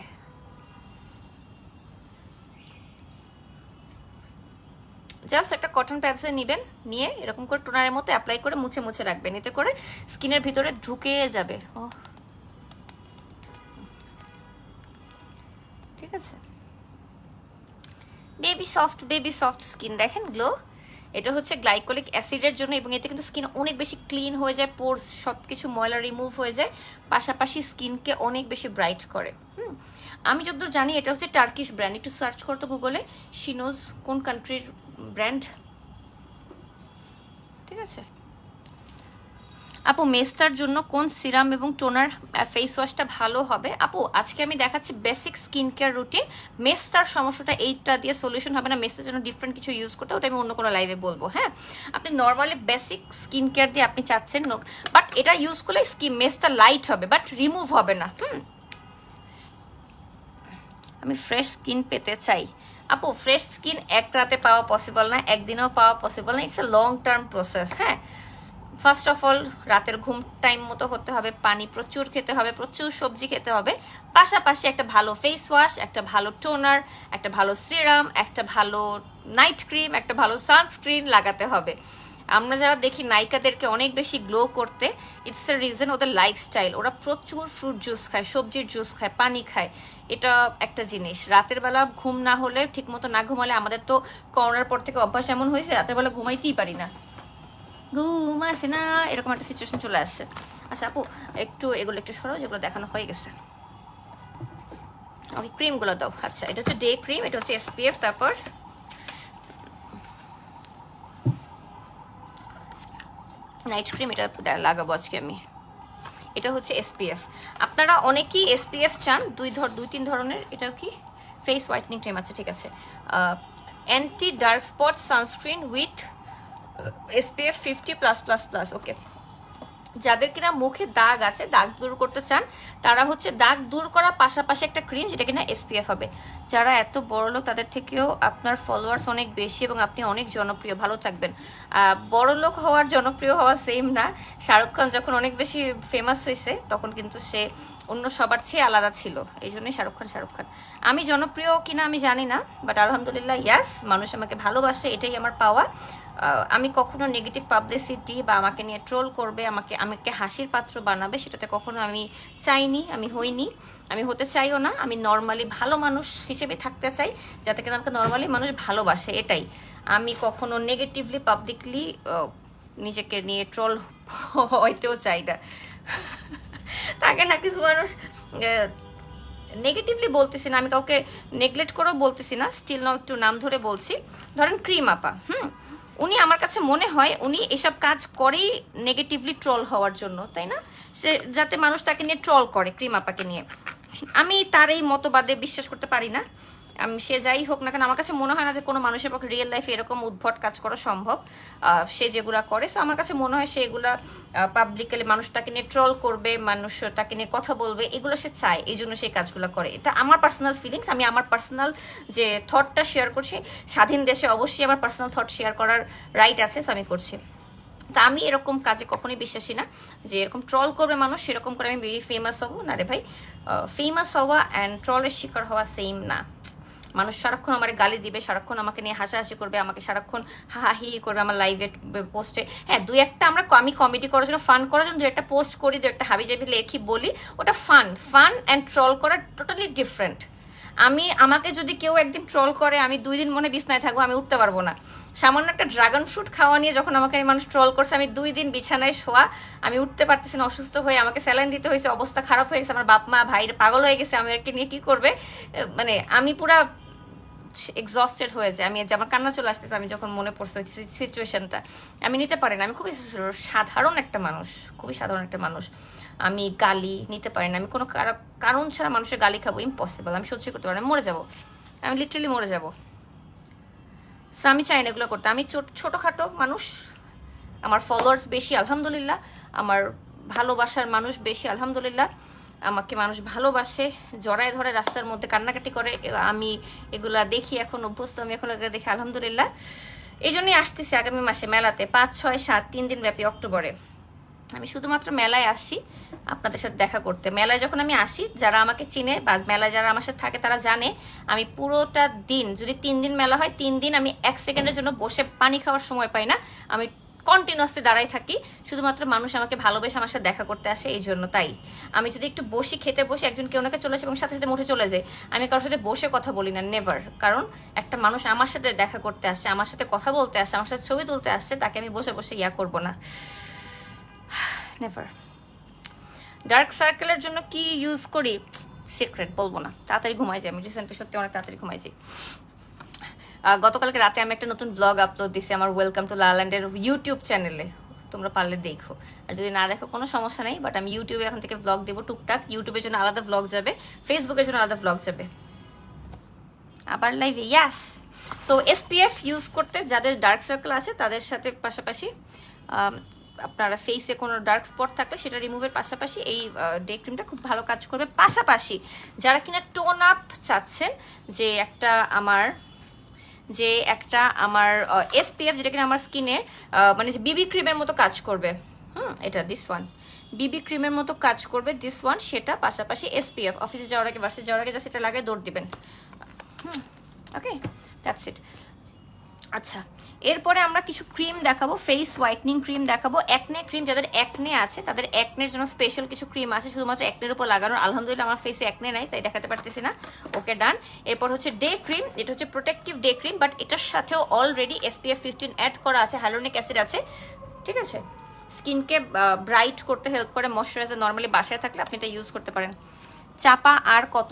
জাস্ট একটা কটন প্যাডসে নেবেন, নিয়ে এরকম করে টোনারের মতো অ্যাপ্লাই করে মুছে মুছে রাখবেন, এতে করে স্কিনের ভিতরে ঢুকে যাবে। ও ঠিক আছে, বেবি সফট স্কিন দেখেন গ্লো। এটা হচ্ছে গ্লাইকোলিক অ্যাসিডের জন্য, এবং এতে কিন্তু স্কিন অনেক বেশি ক্লিন হয়ে যায়, পোরস সব কিছু ময়লা রিমুভ হয়ে যায়, পাশাপাশি স্কিনকে অনেক বেশি ব্রাইট করে। আমি যতদূর জানি এটা হচ্ছে টার্কিশ ব্র্যান্ড, একটু সার্চ করতো গুগলে, শিনোজ কোন কান্ট্রির ব্র্যান্ড, ঠিক আছে। আপু মেস্তার জন্য কোন সিরাম এবং টোনার ফেস ওয়াশটা ভালো হবে? আপু আজকে আমি দেখাচ্ছি বেসিক স্কিন কেয়ার রুটিন। মেস্তার সমস্যাটা এইটা দিয়ে সলিউশন হবে না, মেস্তার জন্য ডিফারেন্ট কিছু ইউজ করতে, ওটা আমি অন্য কোনো লাইভে বলবো। হ্যাঁ, আপনি নর্মালি বেসিক স্কিন কেয়ার দিয়ে আপনি চাচ্ছেন, বাট এটা ইউজ করলে স্কিন মেস্তা লাইট হবে, বাট রিমুভ হবে না। আমি ফ্রেশ স্কিন পেতে চাই। আপু ফ্রেশ স্কিন এক রাতে পাওয়া পসিবল না, একদিনেও পাওয়া পসিবল না, it's a long term process. হ্যাঁ, ফার্স্ট অফ অল রাতের ঘুম টাইম মতো হতে হবে, পানি প্রচুর খেতে হবে, প্রচুর সবজি খেতে হবে, পাশাপাশি একটা ভালো ফেস ওয়াশ, একটা ভালো টোনার, একটা ভালো সিরাম, একটা ভালো নাইট ক্রিম, একটা ভালো সানস্ক্রিন লাগাতে হবে। আমরা যারা দেখি নায়িকাদেরকে অনেক বেশি গ্লো করতে, ইটস এ রিজন ওদের লাইফস্টাইল, ওরা প্রচুর ফ্রুট জুস খায়, সবজির জুস খায়, পানি খায়। এটা একটা জিনিস। রাতের বেলা ঘুম না হলে, ঠিক মতো না ঘুমালে, আমাদের তো করোনার পর থেকে অভ্যাস এমন হয়েছে রাতের বেলা ঘুমাইতেই পারি না, ঘুম আসে না, এরকম একটা সিচুয়েশন চলে আসছে। আচ্ছা আপু একটু এগুলো একটু সরাও, যেগুলো দেখানো হয়ে গেছে। ওকে, ক্রিমগুলো দাও। আচ্ছা, এটা হচ্ছে ডে ক্রিম, এটা হচ্ছে এসপিএফ, তারপর নাইট ক্রিম, এটা লাগাবো আজকে আমি। এটা হচ্ছে এসপিএফ। আপনারা অনেকেই এসপিএফ চান, দুই তিন ধরনের। এটা কি ফেস হোয়াইটনিং ক্রিম, আচ্ছা ঠিক আছে। Anti dark spot sunscreen with SPF 50+++, ওকে। যাদের কিনা মুখে দাগ আছে, দাগ দূর করতে চান, তারা হচ্ছে দাগ দূর করার পাশাপাশি একটা ক্রিম যেটা কিনা এসপিএফ হবে। যারা এত বড় লোক, তাদের থেকেও আপনার ফলোয়ার্স অনেক বেশি এবং আপনি অনেক জনপ্রিয়, ভালো থাকবেন। বড় লোক হওয়ার জনপ্রিয় হওয়া সেম না। শাহরুখ খান যখন অনেক বেশি ফেমাস হয়েছে, তখন কিন্তু সে অন্য সবার চেয়ে আলাদা ছিল, এই জন্যই শাহরুখ খান। আমি জনপ্রিয় কিনা আমি জানি না, বাট আলহামদুলিল্লাহ ইয়াস, মানুষ আমাকে ভালোবাসে, এটাই আমার পাওয়া। আমি কখনো নেগেটিভ পাবলিসিটি বা আমাকে নিয়ে ট্রোল করবে, আমাকে হাসির পাত্র বানাবে, সেটাতে কখনো আমি চাইনি, আমি হইনি, আমি হতে চাইও না। আমি নর্মালি ভালো মানুষ হিসেবে থাকতে চাই, যাতে কিনা আমাকে নর্মালি মানুষ ভালোবাসে, এটাই। আমি কখনো নেগেটিভলি পাবলিকলি নিজেকে নিয়ে ট্রোল হইতেও চাই না। তাকে না কিছু মানুষ নেগেটিভলি বলতেছি না, আমি কাউকে নেগলেক্ট করেও বলতেছি না, স্টিল নাও একটু নাম ধরে বলছি। ধরেন ক্রিম আপা, উনি আমার কাছে মনে হয় উনি এসব কাজ করেই নেগেটিভলি ট্রল হওয়ার জন্য, তাই না? সে যাতে মানুষ তাকে নিয়ে ট্রল করে, ক্রিম আপাকে নিয়ে। আমি তার এই মতবাদে বিশ্বাস করতে পারি না। সে যাই হোক না কেন, আমার কাছে মনে হয় না যে কোনো মানুষের পক্ষে রিয়েল লাইফে এরকম উদ্ভট কাজ করা সম্ভব, সে যেগুলা করে। সো আমার কাছে মনে হয় সেগুলা পাবলিকলি মানুষ তাকে নিয়ে ট্রল করবে, মানুষ তাকে নিয়ে কথা বলবে, এগুলো সে চায়, এই জন্য সেই কাজগুলো করে। এটা আমার পার্সোনাল ফিলিংস, আমি আমার পার্সোনাল যে থটটা শেয়ার করছি। স্বাধীন দেশে অবশ্যই আমার পার্সোনাল থট শেয়ার করার রাইট আছে, আমি করছি। তা আমি এরকম কাজে কখনোই বিশ্বাসী না যে এরকম ট্রল করবে মানুষ, সেরকম করে আমি ফেমাস হবো না রে ভাই। ফেমাস হওয়া অ্যান্ড ট্রলের শিকার হওয়া সেম না। মানুষ সারাক্ষণ আমার গালি দিবে, সারাক্ষণ আমাকে নিয়ে হাসাহাসি করবে, আমাকে সারাক্ষণ হাহি করবে আমার লাইভে পোস্টে। হ্যাঁ, আমি কমেডি করার জন্য, ফান করার জন্য 2-1 পোস্ট করি, 2-1 হাবিজাবি লেখি, বলি, ওটা ফান অ্যান্ড ট্রল করা টোটালি ডিফারেন্ট। আমাকে যদি কেউ একদিন ট্রল করে, আমি 2 দিন মনে বিছনায় থাকবো, আমি উঠতে পারবো না। সামান্য একটা ড্রাগন ফ্রুট খাওয়া নিয়ে যখন আমাকে মানুষ ট্রল করছে, আমি 2 দিন বিছানায় শোয়া, আমি উঠতে পারতেছি না, অসুস্থ হয়ে আমাকে স্যালাইন দিতে হয়েছে, অবস্থা খারাপ হয়ে গেছে, আমার বাপ মা ভাই পাগল হয়ে গেছে, আমি একে নিয়ে কী করবে, মানে আমি পুরা এক্সস্টেড হয়ে যায়। আমার কান্না চলে আসতেছে আমি যখন মনে পড়ছে ওই সিচুয়েশনটা। আমি নিতে পারি না, আমি খুবই সাধারণ একটা মানুষ, আমি গালি নিতে পারি না, আমি কোনো কারণ ছাড়া মানুষের গালি খাবো ইম্পসিবল, আমি সহ্য করতে পারি না, মরে যাবো, আমি লিটারালি মরে যাবো। সো আমি চাই না এগুলো করতে। আমি ছোটোখাটো মানুষ, আমার ফলোয়ার্স বেশি আলহামদুলিল্লাহ, আমার ভালোবাসার মানুষ বেশি আলহামদুলিল্লাহ, আমাকে মানুষ ভালোবাসে, জড়ায় ধরে রাস্তার মধ্যে কান্নাকাটি করে, আমি এগুলা দেখি, এখন অভ্যস্ত, আমি এখন এগুলো দেখি আলহামদুলিল্লাহ। এই জন্যই আসতেছি আগামী মাসে মেলাতে, 5, 6, 7 3 দিন ব্যাপী অক্টোবরে। আমি শুধুমাত্র মেলায় আসি আপনাদের সাথে দেখা করতে। মেলায় যখন আমি আসি, যারা আমাকে চিনে বা মেলায় যারা আমার সাথে থাকে তারা জানে, আমি পুরোটা দিন, যদি 3 দিন মেলা হয়, 3 দিন আমি 1 সেকেন্ডের জন্য বসে পানি খাওয়ার সময় পাই না। আমি কন্টিনিউয়াসলি দাঁড়াই থাকি, শুধুমাত্র মানুষ আমাকে ভালোবেসে আমার সাথে দেখা করতে আসে এই জন্য। তাই আমি যদি একটু বসি, খেতে বসে, একজন কেউ নাকে চলে আসে এবং সাথে সাথে উঠে চলে যায়, আমি কারোর সাথে বসে কথা বলি না, নেভার। কারণ একটা মানুষ আমার সাথে দেখা করতে আসছে, আমার সাথে কথা বলতে আসছে, আমার সাথে ছবি তুলতে আসছে, তাকে আমি বসে বসে ইয়া করবো না, নেভার। ডার্ক সার্কেলের জন্য কি ইউজ করি সিক্রেট বলবো না, তাড়াতাড়ি ঘুমাই যাই আমি, রিসেন্টলি সত্যি অনেক তাড়াতাড়ি ঘুমাই যাই। গতকালকে রাতে আমি একটা নতুন ব্লগ আপলোড দিছি আমার ওয়েলকাম টু লাল্যান্ডের ইউটিউব চ্যানেলে, তোমরা পারলে দেখো, আর যদি না দেখো কোনো সমস্যা নেই, বাট আমি ইউটিউবে এখন থেকে ব্লগ দেবো টুকটাক। ইউটিউবের জন্য আলাদা ব্লগ যাবে, ফেসবুকের জন্য আলাদা ব্লগ যাবে, আবার লাইভে। ইয়াস, সো SPF ইউজ করতে যাদের ডার্ক সার্কেল আছে তাদের সাথে পাশাপাশি আপনারা ফেসে কোনো ডার্ক স্পট থাকলে সেটা রিমুভের পাশাপাশি এই ডে ক্রিমটা খুব ভালো কাজ করবে। পাশাপাশি যারা কিনা টোন আপ চাচ্ছেন, যে একটা আমার SPF যেটা কিনা আমার স্কিনে মানে যে বিবি ক্রিমের মতো কাজ করবে, এটা দিস ওয়ান বিবি ক্রিমের মতো কাজ করবে, দিস ওয়ান, সেটা পাশাপাশি SPF অফিসে যাওয়ার আগে বাসে যাওয়ার আগে যা সেটা লাগে দৌড় দিবেন। ওকে, দ্যাটস ইট। আচ্ছা, এরপরে আমরা কিছু ক্রিম দেখাবো, ফেস হোয়াইটনিং ক্রিম দেখাবো, অ্যাকনে ক্রিম, যাদের অ্যাকনে আছে তাদের অ্যাকনের জন্য স্পেশাল কিছু ক্রিম আছে শুধুমাত্র অ্যাকনের উপর লাগানোর। আলহামদুলিল্লাহ আমার ফেসে অ্যাকনে নাই, তাই দেখাতে পারতেছি না। ওকে, ডান। এরপর হচ্ছে ডে ক্রিম, এটা হচ্ছে প্রোটেক্টিভ ডে ক্রিম, বাট এটার সাথেও অলরেডি SPF 15 অ্যাড করা আছে, হাইলোনিক অ্যাসিড আছে, ঠিক আছে। স্কিনকে ব্রাইট করতে হেল্প করে, ময়শ্চারাইজার নর্মালি বাসায় থাকলে আপনি এটা ইউজ করতে পারেন। চাপা আর কত,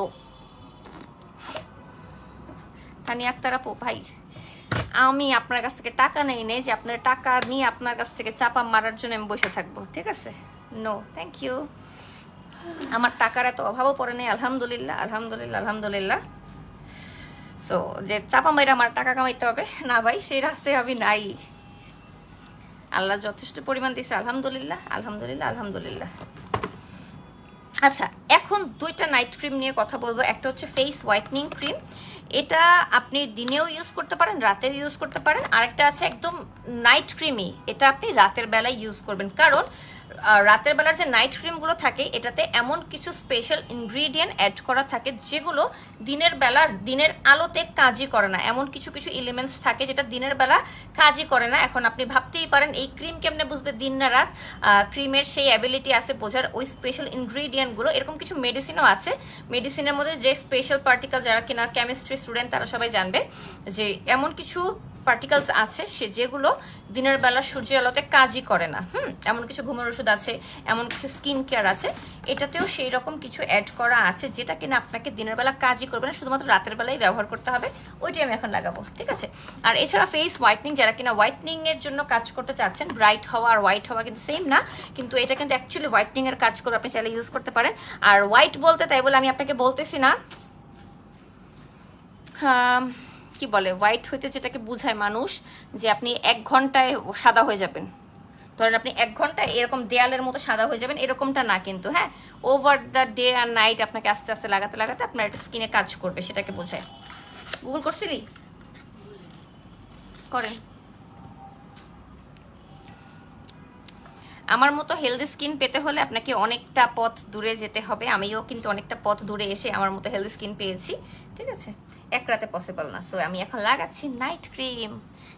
তানি আক্তার আপু ভাই, আমি আপনার কাছ থেকে টাকা নেই নেই যে আপনার টাকা নিয়ে আপনার কাছ থেকে চাপা মারার জন্য আমি বসে থাকবো, ঠিক আছে? নো থ্যাংক ইউ, আমার টাকার এত অভাবও পড়ে নেই, আলহামদুলিল্লাহ আলহামদুলিল্লাহ আলহামদুলিল্লাহ। সো যে চাপা মেরে আমার টাকা কামাইতে হবে না ভাই, সেই রাস্তায় আমি নাই। আল্লাহ যথেষ্ট পরিমাণ দিয়েছে, আলহামদুলিল্লাহ আলহামদুলিল্লাহ আলহামদুলিল্লাহ। আচ্ছা, এখন দুইটা নাইট ক্রিম নিয়ে কথা বলবো। একটা হচ্ছে ফেস হোয়াইটনিং ক্রিম, এটা আপনি দিনেও ইউজ করতে পারেন, রাতেও ইউজ করতে পারেন। আরেকটা আছে একদম নাইট ক্রিমই, এটা আপনি রাতের বেলায় ইউজ করবেন, কারণ রাতের বেলার যে নাইট ক্রিমগুলো থাকে এটাতে এমন কিছু স্পেশাল ইনগ্রিডিয়েন্ট অ্যাড করা থাকে যেগুলো দিনের আলোতে কাজই করে না। এমন কিছু কিছু এলিমেন্টস থাকে যেটা দিনের বেলা কাজই করে না। এখন আপনি ভাবতেই পারেন এই ক্রিম কেমনে বুঝবে দিন না রাত, ক্রিমের সেই অ্যাবিলিটি আছে বোঝার ওই স্পেশাল ইনগ্রিডিয়েন্টগুলো। এরকম কিছু মেডিসিনও আছে, মেডিসিনের মধ্যে যে স্পেশাল পার্টিকেল, যারা কিনা কেমিস্ট্রি স্টুডেন্ট তারা সবাই জানবে যে এমন কিছু পার্টিকেলস আছে যেগুলো দিনের বেলা সূর্যের আলোতে কাজই করে না। এমন কিছু ঘুমের ওষুধ আছে, এমন কিছু স্কিন কেয়ার আছে, এটাতেও সেই রকম কিছু অ্যাড করা আছে যেটা কিনা আপনাকে দিনের বেলা কাজই করবে না, শুধুমাত্র রাতের বেলায় ব্যবহার করতে হবে। ওইটাই আমি এখন লাগাবো, ঠিক আছে? আর এছাড়া ফেস হোয়াইটনিং, যারা কিনা হোয়াইটনিং এর জন্য কাজ করতে চাচ্ছেন, ব্রাইট হওয়া আর হোয়াইট হওয়া কিন্তু সেম না, কিন্তু এটা কিন্তু অ্যাকচুয়ালি হোয়াইটনিং এর কাজ করে, আপনি চাইলে ইউজ করতে পারেন। আর হোয়াইট বলতে তাই বলে আমি আপনাকে বলতেছি না, কি বলে হোয়াইট হইতে যেটাকে বুঝায় মানুষ, যে আপনি 1 ঘন্টায় সাদা হয়ে যাবেন, ধরেন আপনি 1 ঘন্টায় এরকম দেয়ালের মতো সাদা হয়ে যাবেন, এরকমটা না কিন্তু। হ্যাঁ, ওভার দ্য ডে আর নাইট আপনাকে আস্তে আস্তে লাগাতে লাগাতে আপনার একটা স্কিনে কাজ করবে, সেটাকে বোঝায়। গুগল করছিলি? করেন। আমার মতো হেলদি স্কিন পেতে হলে আপনাকে অনেকটা পথ দূরে যেতে হবে, আমিও কিন্তু অনেকটা পথ দূরে এসে আমার মতো হেলদি স্কিন পেয়েছি, ঠিক আছে? এক রাতে পসিবল না। সো আমি এখন লাগাচ্ছি নাইট ক্রিম,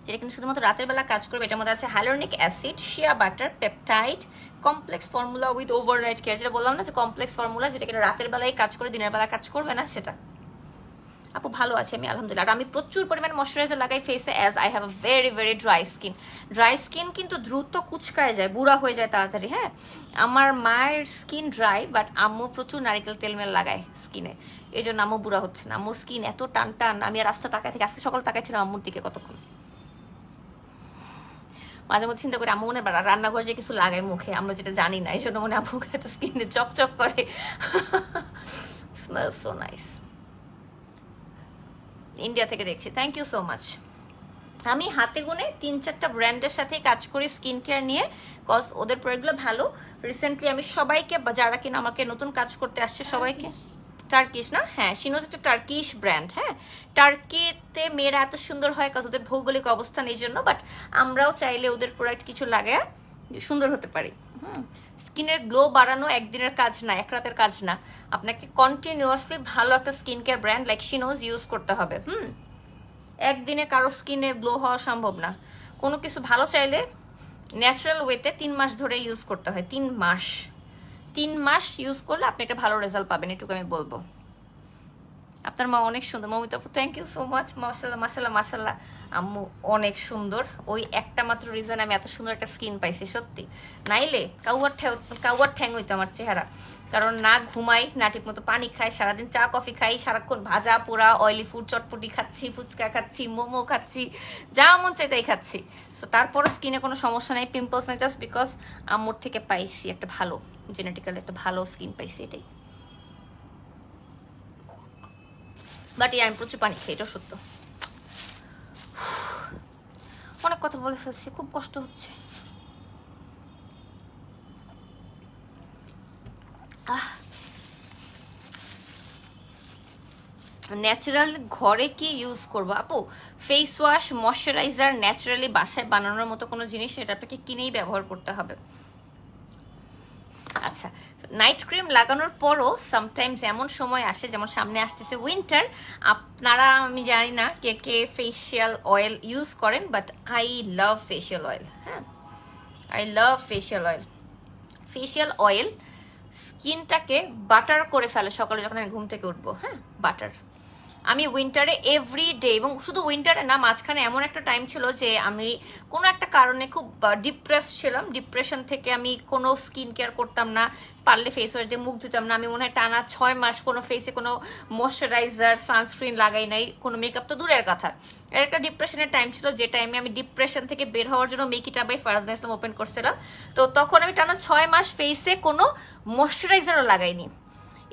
যেটা কিন্তু শুধুমাত্র রাতের বেলা কাজ করবে। এটার মধ্যে আছে hyaluronic acid, shea butter, peptide, complex formula with overnight care, যেটা বললাম না যে কমপ্লেক্স ফর্মুলা, যেটা কিন্তু রাতের বেলায় কাজ করে, দিনের বেলা কাজ করবে না, সেটা। আপু ভালো আছে আমি আলহামদুলিল্লাহ। আর আমি প্রচুর পরিমাণে ময়শ্চারাইজার লাগাই ফেসে, as I have a very very dry skin. Dry skin কিন্তু দ্রুত কুচকায় যায়, বুড়া হয়ে যায় তাড়াতাড়ি। হ্যাঁ, আমার মায়ের স্কিন ড্রাই, বাট আম্মু প্রচুর নারিকেল তেল মেল লাগায় স্কিনে, এই জন্য আম্মু বুড়া হচ্ছে না। আম্মুর স্কিন এত টান টান, আমি আর রাস্তা তাকায় থেকে আজকে সকালে তাকাইছিলাম আম্মুর দিকে কতক্ষণ। মাঝে মধ্যে চিন্তা করি আম্মু মনে রান্নাঘর যে কিছু লাগায় মুখে, আমরা যেটা জানি না, এই জন্য মনে আম্মুকে এত স্কিনে চকচক করে। Smell so nice. ইন্ডিয়া থেকে দেখছি, থ্যাংক ইউ সো মাচ। আমি হাতে গুনে 3-4টা ব্র্যান্ডের সাথে কাজ করি স্কিন কেয়ার নিয়ে, কজ ওদের প্রোডাক্টগুলো ভালো। রিসেন্টলি আমি সবাইকে, যারা কিনা আমাকে নতুন কাজ করতে আসছে সবাইকে, টার্কিশ না, হ্যাঁ শিনোজ একটা টার্কিশ ব্র্যান্ড। হ্যাঁ, টার্কিতে মেয়েরা এত সুন্দর হয় কজ ওদের ভৌগোলিক অবস্থান এই জন্য, বাট আমরাও চাইলে ওদের প্রোডাক্ট কিছু লাগায় সুন্দর হতে পারি। স্কিনের গ্লো বাড়ানো একদিনের কাজ না, এক রাতের কাজ না, আপনাকে কন্টিনিউয়াসলি ভালো একটা skin care brand like Shinoz use করতে হবে। একদিনে কারো স্কিনের গ্লো হওয়া সম্ভব না। কোনো কিছু ভালো চাইলে ন্যাচারাল ওয়েতে 3 মাস ধরে ইউজ করতে হয়, 3 মাস ইউজ করলে আপনি একটা ভালো রেজাল্ট পাবেন, এটুকু আমি বলবো। আপনার মা অনেক সুন্দর মমিতা আপু, থ্যাংক ইউ সো মাচ, মাশাল্লাহ মাশাল্লাহ মাশাল্লাহ। আম্মু অনেক সুন্দর, ওই একটা মাত্র রিজন আমি এত সুন্দর একটা স্কিন পাইছি সত্যি, নাইলে কাউয়ার ঠ্যাং হইতো আমার চেহারা। কারণ না ঘুমাই, না ঠিক মতো পানি খাই, সারাদিন চা কফি খাই, সারাক্ষণ ভাজা পোড়া অয়েলি ফুড চটপটি খাচ্ছি, ফুচকা খাচ্ছি, মোমো খাচ্ছি, যা মন চাই তাই খাচ্ছি। সো তারপরও স্কিনে কোনো সমস্যা নাই, পিম্পলস নাই, জাস্ট বিকজ আম্মুর থেকে পাইছি একটা ভালো জেনেটিক্যালি একটা ভালো স্কিন পাইছি, এটাই। বাট আমি প্রচুর পানি খাই, এটা সত্য। অনেক কথা বলে ফেলছি, খুব কষ্ট হচ্ছে। ন্যাচারাল ঘরে কি ইউজ করবো আপু? ফেস ওয়াশ, ময়শ্চারাইজার ন্যাচারালি বাসায় বানানোর মতো কোনো জিনিস এটা আপনাকে কিনেই ব্যবহার করতে হবে। আচ্ছা, নাইট ক্রিম লাগানোর পরও সামটাইমস এমন সময় আসে, যেমন সামনে আসতেছে উইন্টার, আপনারা আমি জানি না কে কে ফেসিয়াল অয়েল ইউজ করেন, but I love facial oil. হ্যাঁ, I love facial oil. Facial oil স্কিনটাকে বাটার করে ফেলে সকালে যখন আমি ঘুম থেকে উঠবো। হ্যাঁ, বাটার। আমি উইন্টারে এভরিডে, এবং শুধু উইন্টারে না, মাঝখানে এমন একটা টাইম ছিল যে আমি কোনো একটা কারণে খুব ডিপ্রেস ছিলাম, ডিপ্রেশন থেকে আমি কোনো স্কিন কেয়ার করতাম না, পারলে ফেস ওয়াশ দিয়ে মুখ ধুতাম না। আমি মনে হয় টানা 6 মাস কোনো ফেসে কোনো ময়শ্চারাইজার সানস্ক্রিন লাগাই নাই, কোনো মেকআপ তো দূরের কথা। এর একটা ডিপ্রেশনের টাইম ছিল, যে টাইমে আমি ডিপ্রেশন থেকে বের হওয়ার জন্য make it up by Farzana Islam open করছিলাম। তো তখন আমি টানা 6 মাস ফেসে কোনো ময়শ্চারাইজারও লাগাইনি।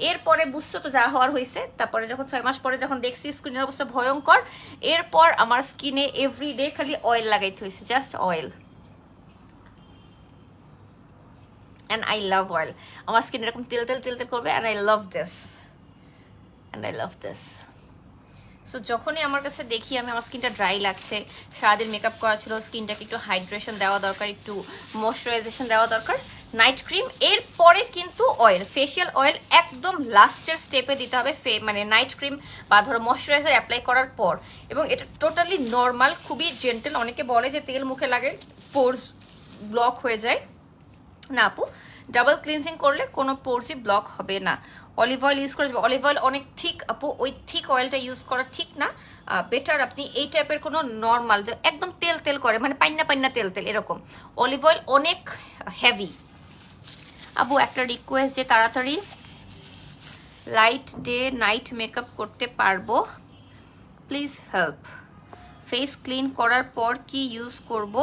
এরপরে বুঝছো তো যা হওয়ার হয়েছে। তারপরে যখন 6 মাস পরে যখন দেখছি স্কিনের অবস্থা ভয়ঙ্কর, এরপর আমার স্কিনে এভরিডে খালি অয়েল লাগাইতে হয়েছে, just oil. And I love oil. আমার স্কিন এরকম তেল তেল তেল তেল করবে, and I love this. So যখনই আমার কাছে দেখি আমি আমার স্কিনটা ড্রাই লাগছে, সারাদিন মেকআপ করা ছিল, স্কিনটাকে একটু হাইড্রেশন দেওয়া দরকার, একটু ময়শ্চারাইজেশন দেওয়া দরকার, নাইট ক্রিম, এরপরে কিন্তু অয়েল, ফেসিয়াল অয়েল একদম লাস্টের স্টেপে দিতে হবে। মানে নাইট ক্রিম বা ধরো ময়শ্চারাইজার অ্যাপ্লাই করার পর। এবং এটা টোটালি নর্মাল, খুবই জেন্টেল। অনেকে বলে যে তেল মুখে লাগে পোরস ব্লক হয়ে যায়, না আপু, ডাবল ক্লিনজিং করলে কোনো পোরসই ব্লক হবে না। অলিভ অয়েল ইউজ করে যাবে, অলিভ অয়েল অনেক ঠিক আপু, ওই ঠিক অয়েলটা ইউজ করা ঠিক না। বেটার আপনি এই টাইপের কোনো নর্মাল, যে একদম তেল তেল করে, মানে পান্না পান্না তেল তেল এরকম অলিভ অয়েল অনেক হেভি। আপু একটা রিকোয়েস্ট, যে তাড়াতাড়ি লাইট ডে নাইট মেকআপ করতে পারবো, প্লিজ হেল্প। ফেস ক্লিন করার পর কি ইউজ করব,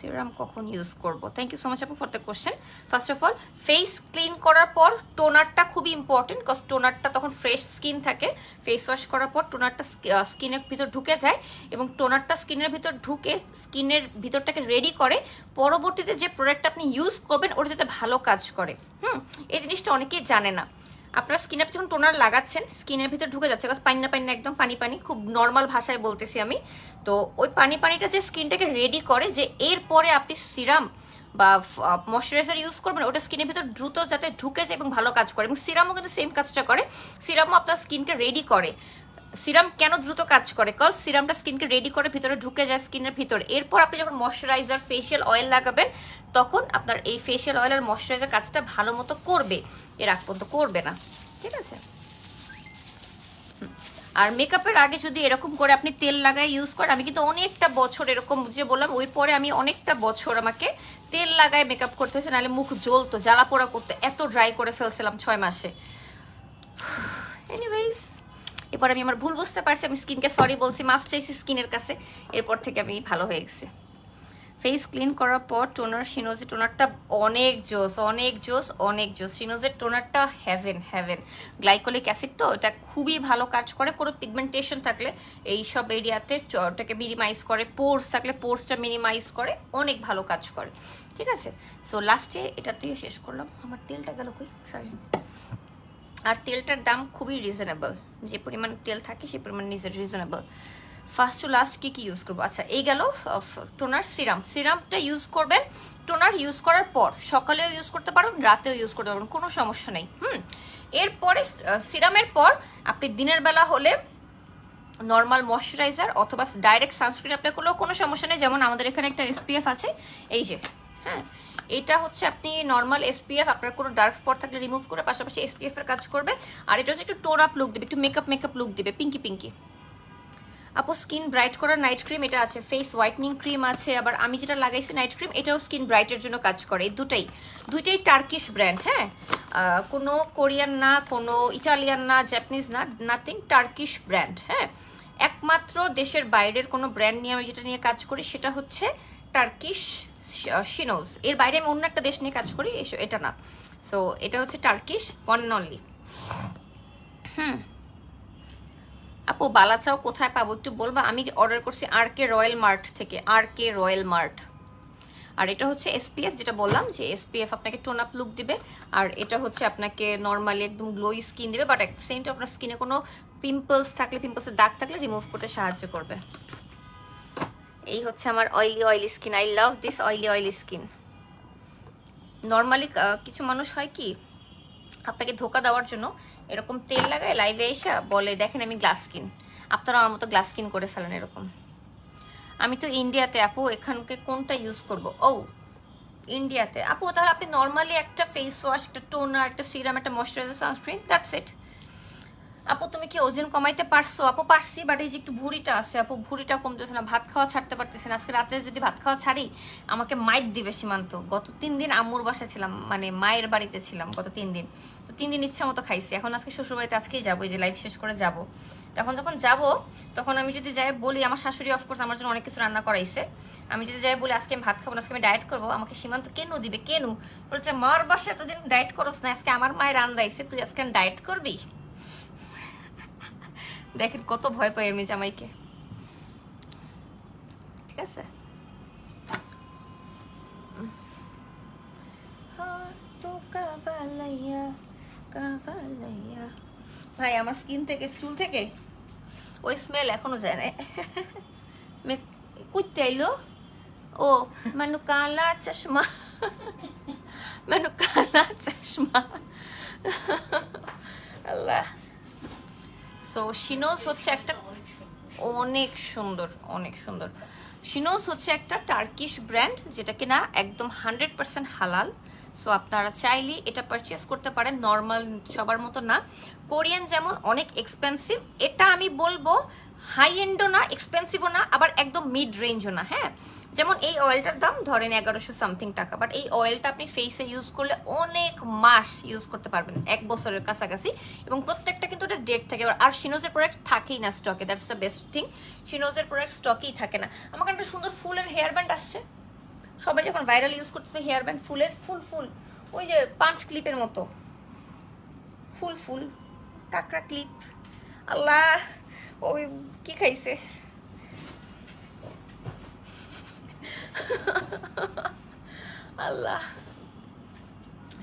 সিরাম কখন ইউজ করব? থ্যাংক ইউ সো মাচ আপু for the question. First of all, face clean করার পর টোনারটা খুবই ইম্পর্টেন্ট, বিকজ টোনারটা তখন ফ্রেশ স্কিন থাকে। ফেস ওয়াশ করার পর টোনারটা স্কিনের ভিতর ঢুকে যায়, এবং টোনারটা স্কিনের ভিতর ঢুকে স্কিনের ভিতরটাকে রেডি করে পরবর্তীতে যে প্রোডাক্টটা আপনি ইউজ করবেন ওটা যাতে ভালো কাজ করে। এই জিনিসটা অনেকেই জানে না। আপনার স্কিনে যখন টোনার লাগাচ্ছেন, স্কিনের ভিতর ঢুকে যাচ্ছে, বিকজ পানি না একদম পানি পানি, খুব নর্মাল ভাষায় বলতেছি আমি। তো ওই পানিটা যে স্কিনটাকে রেডি করে, যে এরপরে আপনি সিরাম বা ময়শ্চারাইজার ইউজ করবেন, ওটা স্কিনের ভিতর দ্রুত যাতে ঢুকে যায় এবং ভালো কাজ করে। এবং সিরামও কিন্তু সেম কাজটা করে, সিরামও আপনার স্কিনকে রেডি করে। সিরাম কেন দ্রুত কাজ করে? কজ সিরামটা স্কিনকে রেডি করে ভিতরে ঢুকে যায় স্কিনের ভিতর। এরপর আপনি যখন ময়শ্চারাইজার ফেসিয়াল অয়েল লাগাবেন, তখন আপনার এই ফেসিয়াল অয়েল আর ময়শ্চারাইজার কাজটা ভালো মতো করবে, এর আগ পর্যন্ত করবে না। ঠিক আছে? আর মেকআপের আগে যদি এরকম করে আপনি তেল লাগায় ইউজ করেন, আমি কিন্তু অনেকটা বছর এরকম যে বললাম, ওই পরে আমি অনেকটা বছর আমাকে তেল লাগায় মেকআপ করতে হয়েছে, নাহলে মুখ জ্বলতো, জ্বালা পোড়া করতে, এত ড্রাই করে ফেলছিলাম 6 মাসে। এনিওয়েজ, এরপর আমি আমার ভুল বুঝতে পারছি, আমি স্কিনকে সরি বলছি, মাফ চাইছি স্কিনের কাছে, এরপর থেকে আমি ভালো হয়ে গেছি। ফেস ক্লিন করার পর টোনার, শিনোজের টোনারটা অনেক জোস। শিনোজের টোনারটা হ্যাভেন। গ্লাইকোলিক অ্যাসিড তো, এটা খুবই ভালো কাজ করে। কোনো পিগমেন্টেশন থাকলে এই সব এরিয়াতে ওটাকে মিনিমাইজ করে, পোর্স থাকলে পোর্সটা মিনিমাইজ করে, অনেক ভালো কাজ করে। ঠিক আছে? সো লাস্টে এটা দিয়ে শেষ করলাম। আমার তেলটা গেল কই, সরি। আর তেলটার দাম খুবই রিজনেবল, যে পরিমাণ তেল থাকে সে পরিমাণ রিজনেবল। ফার্স্ট টু লাস্ট কি ইউজ করবো? আচ্ছা, এই গেল টোনার। সিরামটা ইউজ করবেন টোনার ইউজ করার পর, সকালেও ইউজ করতে পারবেন, রাতেও ইউজ করতে পারবেন, কোনো সমস্যা নেই। এরপরে সিরামের পর আপনি দিনের বেলা হলে নর্মাল ময়শ্চারাইজার অথবা ডাইরেক্ট সানস্ক্রিন অ্যাপ্লাই করলেও কোনো সমস্যা নেই। যেমন আমাদের এখানে একটা এসপিএফ আছে, এই যে, হ্যাঁ, এটা হচ্ছে আপনি নর্মাল এসপিএফ, আপনার কোনো ডার্ক স্পট থাকলে রিমুভ করে পাশাপাশি এসপিএফ এর কাজ করবে। আর এটা হচ্ছে একটু টোন আপ লুক দেবে, একটু মেকআপ লুক দিবে, পিঙ্কি পিঙ্কি। আপু স্কিন ব্রাইট করার নাইট ক্রিম এটা আছে, ফেস হোয়াইটনিং ক্রিম আছে, আবার আমি যেটা লাগাইছি নাইট ক্রিম এটাও স্কিন ব্রাইটের জন্য কাজ করে। এই দুটাই টার্কিশ ব্র্যান্ড, হ্যাঁ, কোনো কোরিয়ান না, কোনো ইটালিয়ান না, জাপানিজ না, নাথিং, টার্কিশ ব্র্যান্ড, হ্যাঁ। একমাত্র দেশের বাইরের কোনো ব্র্যান্ড নিয়ে আমি যেটা নিয়ে কাজ করি সেটা হচ্ছে টার্কিশ শিনোজ। এর বাইরে আমি অন্য একটা দেশ নিয়ে কাজ করি, এটা না। সো এটা হচ্ছে টার্কিশ ওয়ান অ্যান্ড অনলি। আপু বালা চাও কোথায় পাবো একটু বলবা? আমি অর্ডার করছি RK রয়্যাল মার্ট থেকে, RK রয়্যাল মার্ট। আর এটা হচ্ছে এসপিএফ, যেটা বললাম যে এসপিএফ আপনাকে টোন আপ লুক দিবে, আর এটা হচ্ছে আপনাকে নর্মালি একদম গ্লোই স্কিন দিবে, বাট একটা সেম আপনার স্কিনে কোনো পিম্পলস থাকলে, পিম্পলসের দাগ থাকলে রিমুভ করতে সাহায্য করবে। এই হচ্ছে আমার oily skin. I love this oily skin. Normally কিছু মানুষ হয় কি, আপনাকে ধোকা দেওয়ার জন্য এরকম তেল লাগায় লাইভে এসে বলে দেখেন আমি গ্লাস স্কিন, আপনারা আমার মতো গ্লাস স্কিন করে ফেলেন এরকম। আমি তো ইন্ডিয়াতে আপু, এখানকে কোনটা ইউজ করব? ও ইন্ডিয়াতে আপু, তাহলে আপনি নর্মালি একটা ফেস ওয়াশ, একটা টোনার, একটা সিরাম, একটা ময়শ্চারাইজার, সানস্ক্রিন, দ্যাটস ইট। আপু তুমি কি ওজন কমাইতে পারছো? আপু পারছি, বাট এই যে একটু ভুঁড়িটা আছে আপু, ভুঁড়িটা কমতেছে না, ভাত খাওয়া ছাড়তে পারতেছি না। আজকে রাতে যদি ভাত খাওয়া ছাড়ি আমাকে মাইর দিবে সীমান্ত। গত 3 দিন আম্মুর বাসায় ছিলাম, মানে মায়ের বাড়িতে ছিলাম গত 3 দিন, তো 3 দিন ইচ্ছা মতো খাইছি। এখন আজকে শ্বশুরবাড়িতে আজকেই যাবো, এই যে লাইভ শেষ করে যাব। তখন যখন যাব তখন আমি যদি যাই বলি, আমার শাশুড়ি অফকোর্স আমার জন্য অনেক কিছু রান্না করাইছে, আমি যদি যাই বলি আজকে আমি ভাত খাবো না, আজকে আমি ডায়েট করবো, আমাকে সীমান্ত কেন দিবে, কেন বলছে মার বাসায় এতদিন ডায়েট করছ না, আজকে আমার মায়ের রান্দাইছে, তুই আজকে ডায়েট করবি। দেখেন কত ভয় পাই আমি জামাইকে, ঠিক আছে। ভাই আমার স্কিন থেকে, চুল থেকে ওই স্মেল এখনো যায় না। কুত্তে আইলো, ও মানু কালা চশমা, মানু কালা চশমা, আল্লাহ। সো শিনোজ হচ্ছে একটা অনেক সুন্দর, অনেক সুন্দর। শিনোজ হচ্ছে একটা টার্কিশ ব্র্যান্ড, যেটা কিনা একদম 100% হালাল। সো আপনারা চাইলে এটা পারচেস করতে পারেন, নর্মাল সবার মতো না। কোরিয়ান যেমন অনেক এক্সপেন্সিভ, এটা আমি বলবো হাই এন্ডও না, এক্সপেন্সিভও না, আবার একদম মিড রেঞ্জও না, হ্যাঁ। যেমন এই অয়েলটার দাম ধরেন 1100 সামথিং টাকা, বাট এই অয়েলটা আপনি ফেসে ইউজ করলে অনেক মাস ইউজ করতে পারবেন, 1 বছরের কাছাকাছি, এবং প্রত্যেকটা কিন্তু এটা ডেট থাকে। আর শিনোজের প্রোডাক্ট থাকেই না স্টকে, দ্যাটস দ্য বেস্ট থিং। শিনোজের প্রোডাক্ট স্টকেই থাকে না। আমার একটা সুন্দর ফুলের হেয়ার ব্যান্ড আসছে, সবাই যখন ভাইরাল ইউজ করতেছে হেয়ার ব্যান্ড, ফুলের ফুল, ওই যে 5 ক্লিপের মতো ফুল কাঁকড়া ক্লিপ। আল্লাহ, ওই কি খাইছে, আল্লাহ।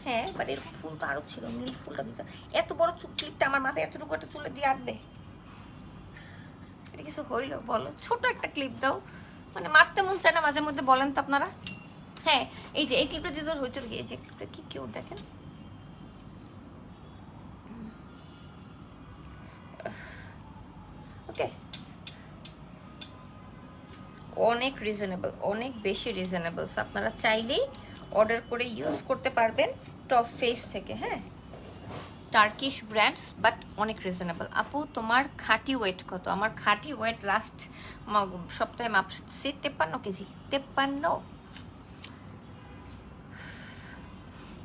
হ্যাঁ, বাট এরকম ফুল তো আরো ছিল, নীল ফুলটা দিতে। এত বড় ক্লিপটা আমার মাথায় এতটুকু একটা চুলে দিয়ে আটবে, এটা কিছু হইলো বলো? ছোট একটা ক্লিপ দাও, মানে মারতে মন চায় না মাঝে মধ্যে, বলেন তো আপনারা। হ্যাঁ, এই যে এই ক্লিপটা দিয়ে তোর হইতে গিয়ে, এই যে ক্লিপটা কি কিউট দেখেন। ওকে, অনেক রিজনেবল, অনেক বেশি রিজনেবল। আপনারা চাইলেই অর্ডার করে ইউজ করতে পারবেন টপ ফেস থেকে, হ্যাঁ, টার্কিশ ব্র্যান্ডস, বাট অনেক রিজনেবল। আপু তোমার খাঁটি ওয়েট কত? আমার খাঁটি ওয়েট লাস্ট সপ্তাহে মাপছি 53 কেজি, 53।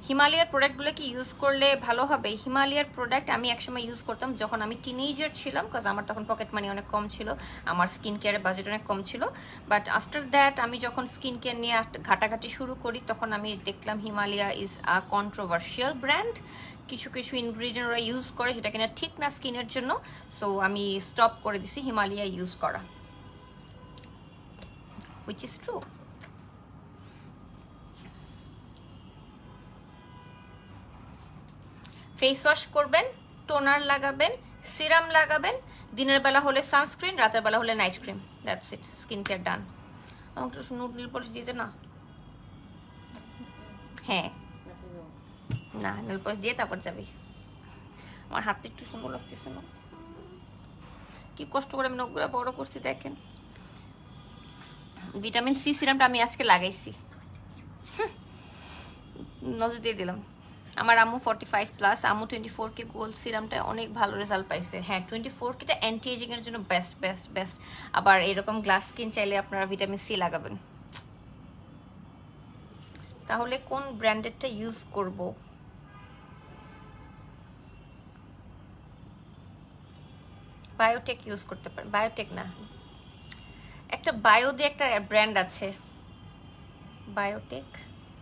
হিমালয়ার প্রোডাক্টগুলো কি ইউজ করলে ভালো হবে? হিমালয়ার প্রোডাক্ট আমি একসময় ইউজ করতাম যখন আমি টিনেজার ছিলাম, কাজ আমার তখন পকেট মানি অনেক কম ছিল, আমার স্কিন কেয়ারের বাজেট অনেক কম ছিল। বাট আফটার দ্যাট আমি যখন স্কিন কেয়ার নিয়ে ঘাটাঘাটি শুরু করি, তখন আমি দেখলাম Himalaya is a controversial brand. কিছু কিছু ইনগ্রিডিয়েন্ট ওরা ইউজ করে যেটা কিনা ঠিক না স্কিনের জন্য। সো আমি স্টপ করে দিছি হিমালয়া ইউজ করা, which is true. Face wash করবেন, টোনার লাগাবেন, সিরাম লাগাবেন, দিনের বেলা হলে সানস্ক্রিন, রাতের বেলা হলে night cream, that's it, skin care done. আমাকে একটু নীল পলিশ দিতে না? হ্যাঁ, না নীল পলিশ দিয়ে তারপর যাবি। আমার হাতটা একটু সুন্দর লাগতেছে না? কি কষ্ট করে আমি নখগুলো বড় করছি দেখেন। ভিটামিন সি সিরামটা আমি আজকে লাগাইছি, নজর দিয়ে দিলাম। আমার আম্মু 45+, আম্মু 24K গোল্ড সিরামটা অনেক ভালো রেজাল্ট পাইছে। হ্যাঁ 24Kটা অ্যান্টি এজিংয়ের জন্য বেস্ট বেস্ট বেস্ট। আবার এরকম গ্লাস স্কিন চাইলে আপনারা ভিটামিন সি লাগাবেন। তাহলে কোন ব্র্যান্ডেডটা ইউজ করব? বায়োটেক ইউজ করতে পারেন। বায়োটেক না, একটা বায়ো দিয়ে একটা ব্র্যান্ড আছে, বায়োটেক,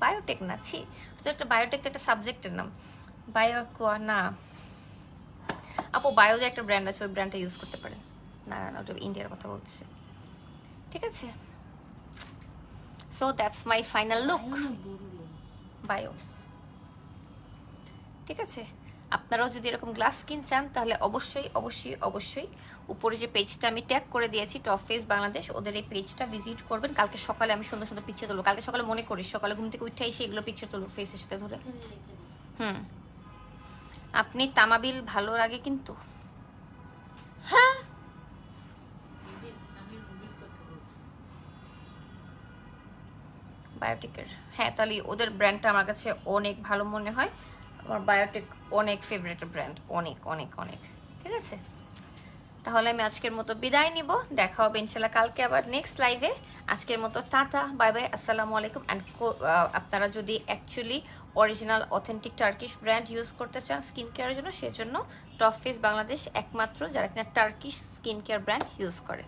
বায়োটেক না, ছি একটা বায়োটেক তো একটা সাবজেক্টের নাম, বায়োকোয়া না আপু, বায়ো যে একটা ব্র্যান্ড আছে ওই ব্র্যান্ডটা ইউজ করতে পারেন। না না না, ওটা ইন্ডিয়ার কথা বলতেছে। ঠিক আছে, so that's my final look, bio. ঠিক আছে, আপনারাও যদি এরকম গ্লাস স্কিন চান তাহলে অবশ্যই অবশ্যই অবশ্যই উপরে যে পেজটা আমি ট্যাগ করে দিয়েছি টপ ফেস বাংলাদেশ, ওদের এই পেজটা ভিজিট করবেন। কালকে সকালে আমি সুন্দর সুন্দর পিকচার তুলবো। কালকে সকালে মনে করিস, সকালে ঘুম থেকে উঠে এসে এগুলো পিকচার তুলবো ফেসের সাথে ধরে। আপনি তামাবিল ভালো লাগে কিন্তু। হ্যাঁ বায়োটিকের, হ্যাঁ তাহলে ওদের ব্র্যান্ডটা আমার কাছে অনেক ভালো মনে হয়। আমার বায়োটিক অনেক ফেভারিট ব্র্যান্ড, অনেক অনেক অনেক। ঠিক আছে, তাহলে আমি আজকের মতো বিদায় নিব। দেখা হবে ইনশাল্লাহ কালকে আবার নেক্সট লাইভে। আজকের মতো টাটা, বাই বাই, আসসালামু আলাইকুম। অ্যান্ড আপনারা যদি actually original authentic Turkish brand use করতে চান স্কিন কেয়ারের জন্য, সেজন্য টপ ফেস বাংলাদেশ একমাত্র যারা কিনা Turkish skin care brand use করে।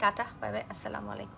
টাটা, বাই বাই, আসসালামু আলাইকুম।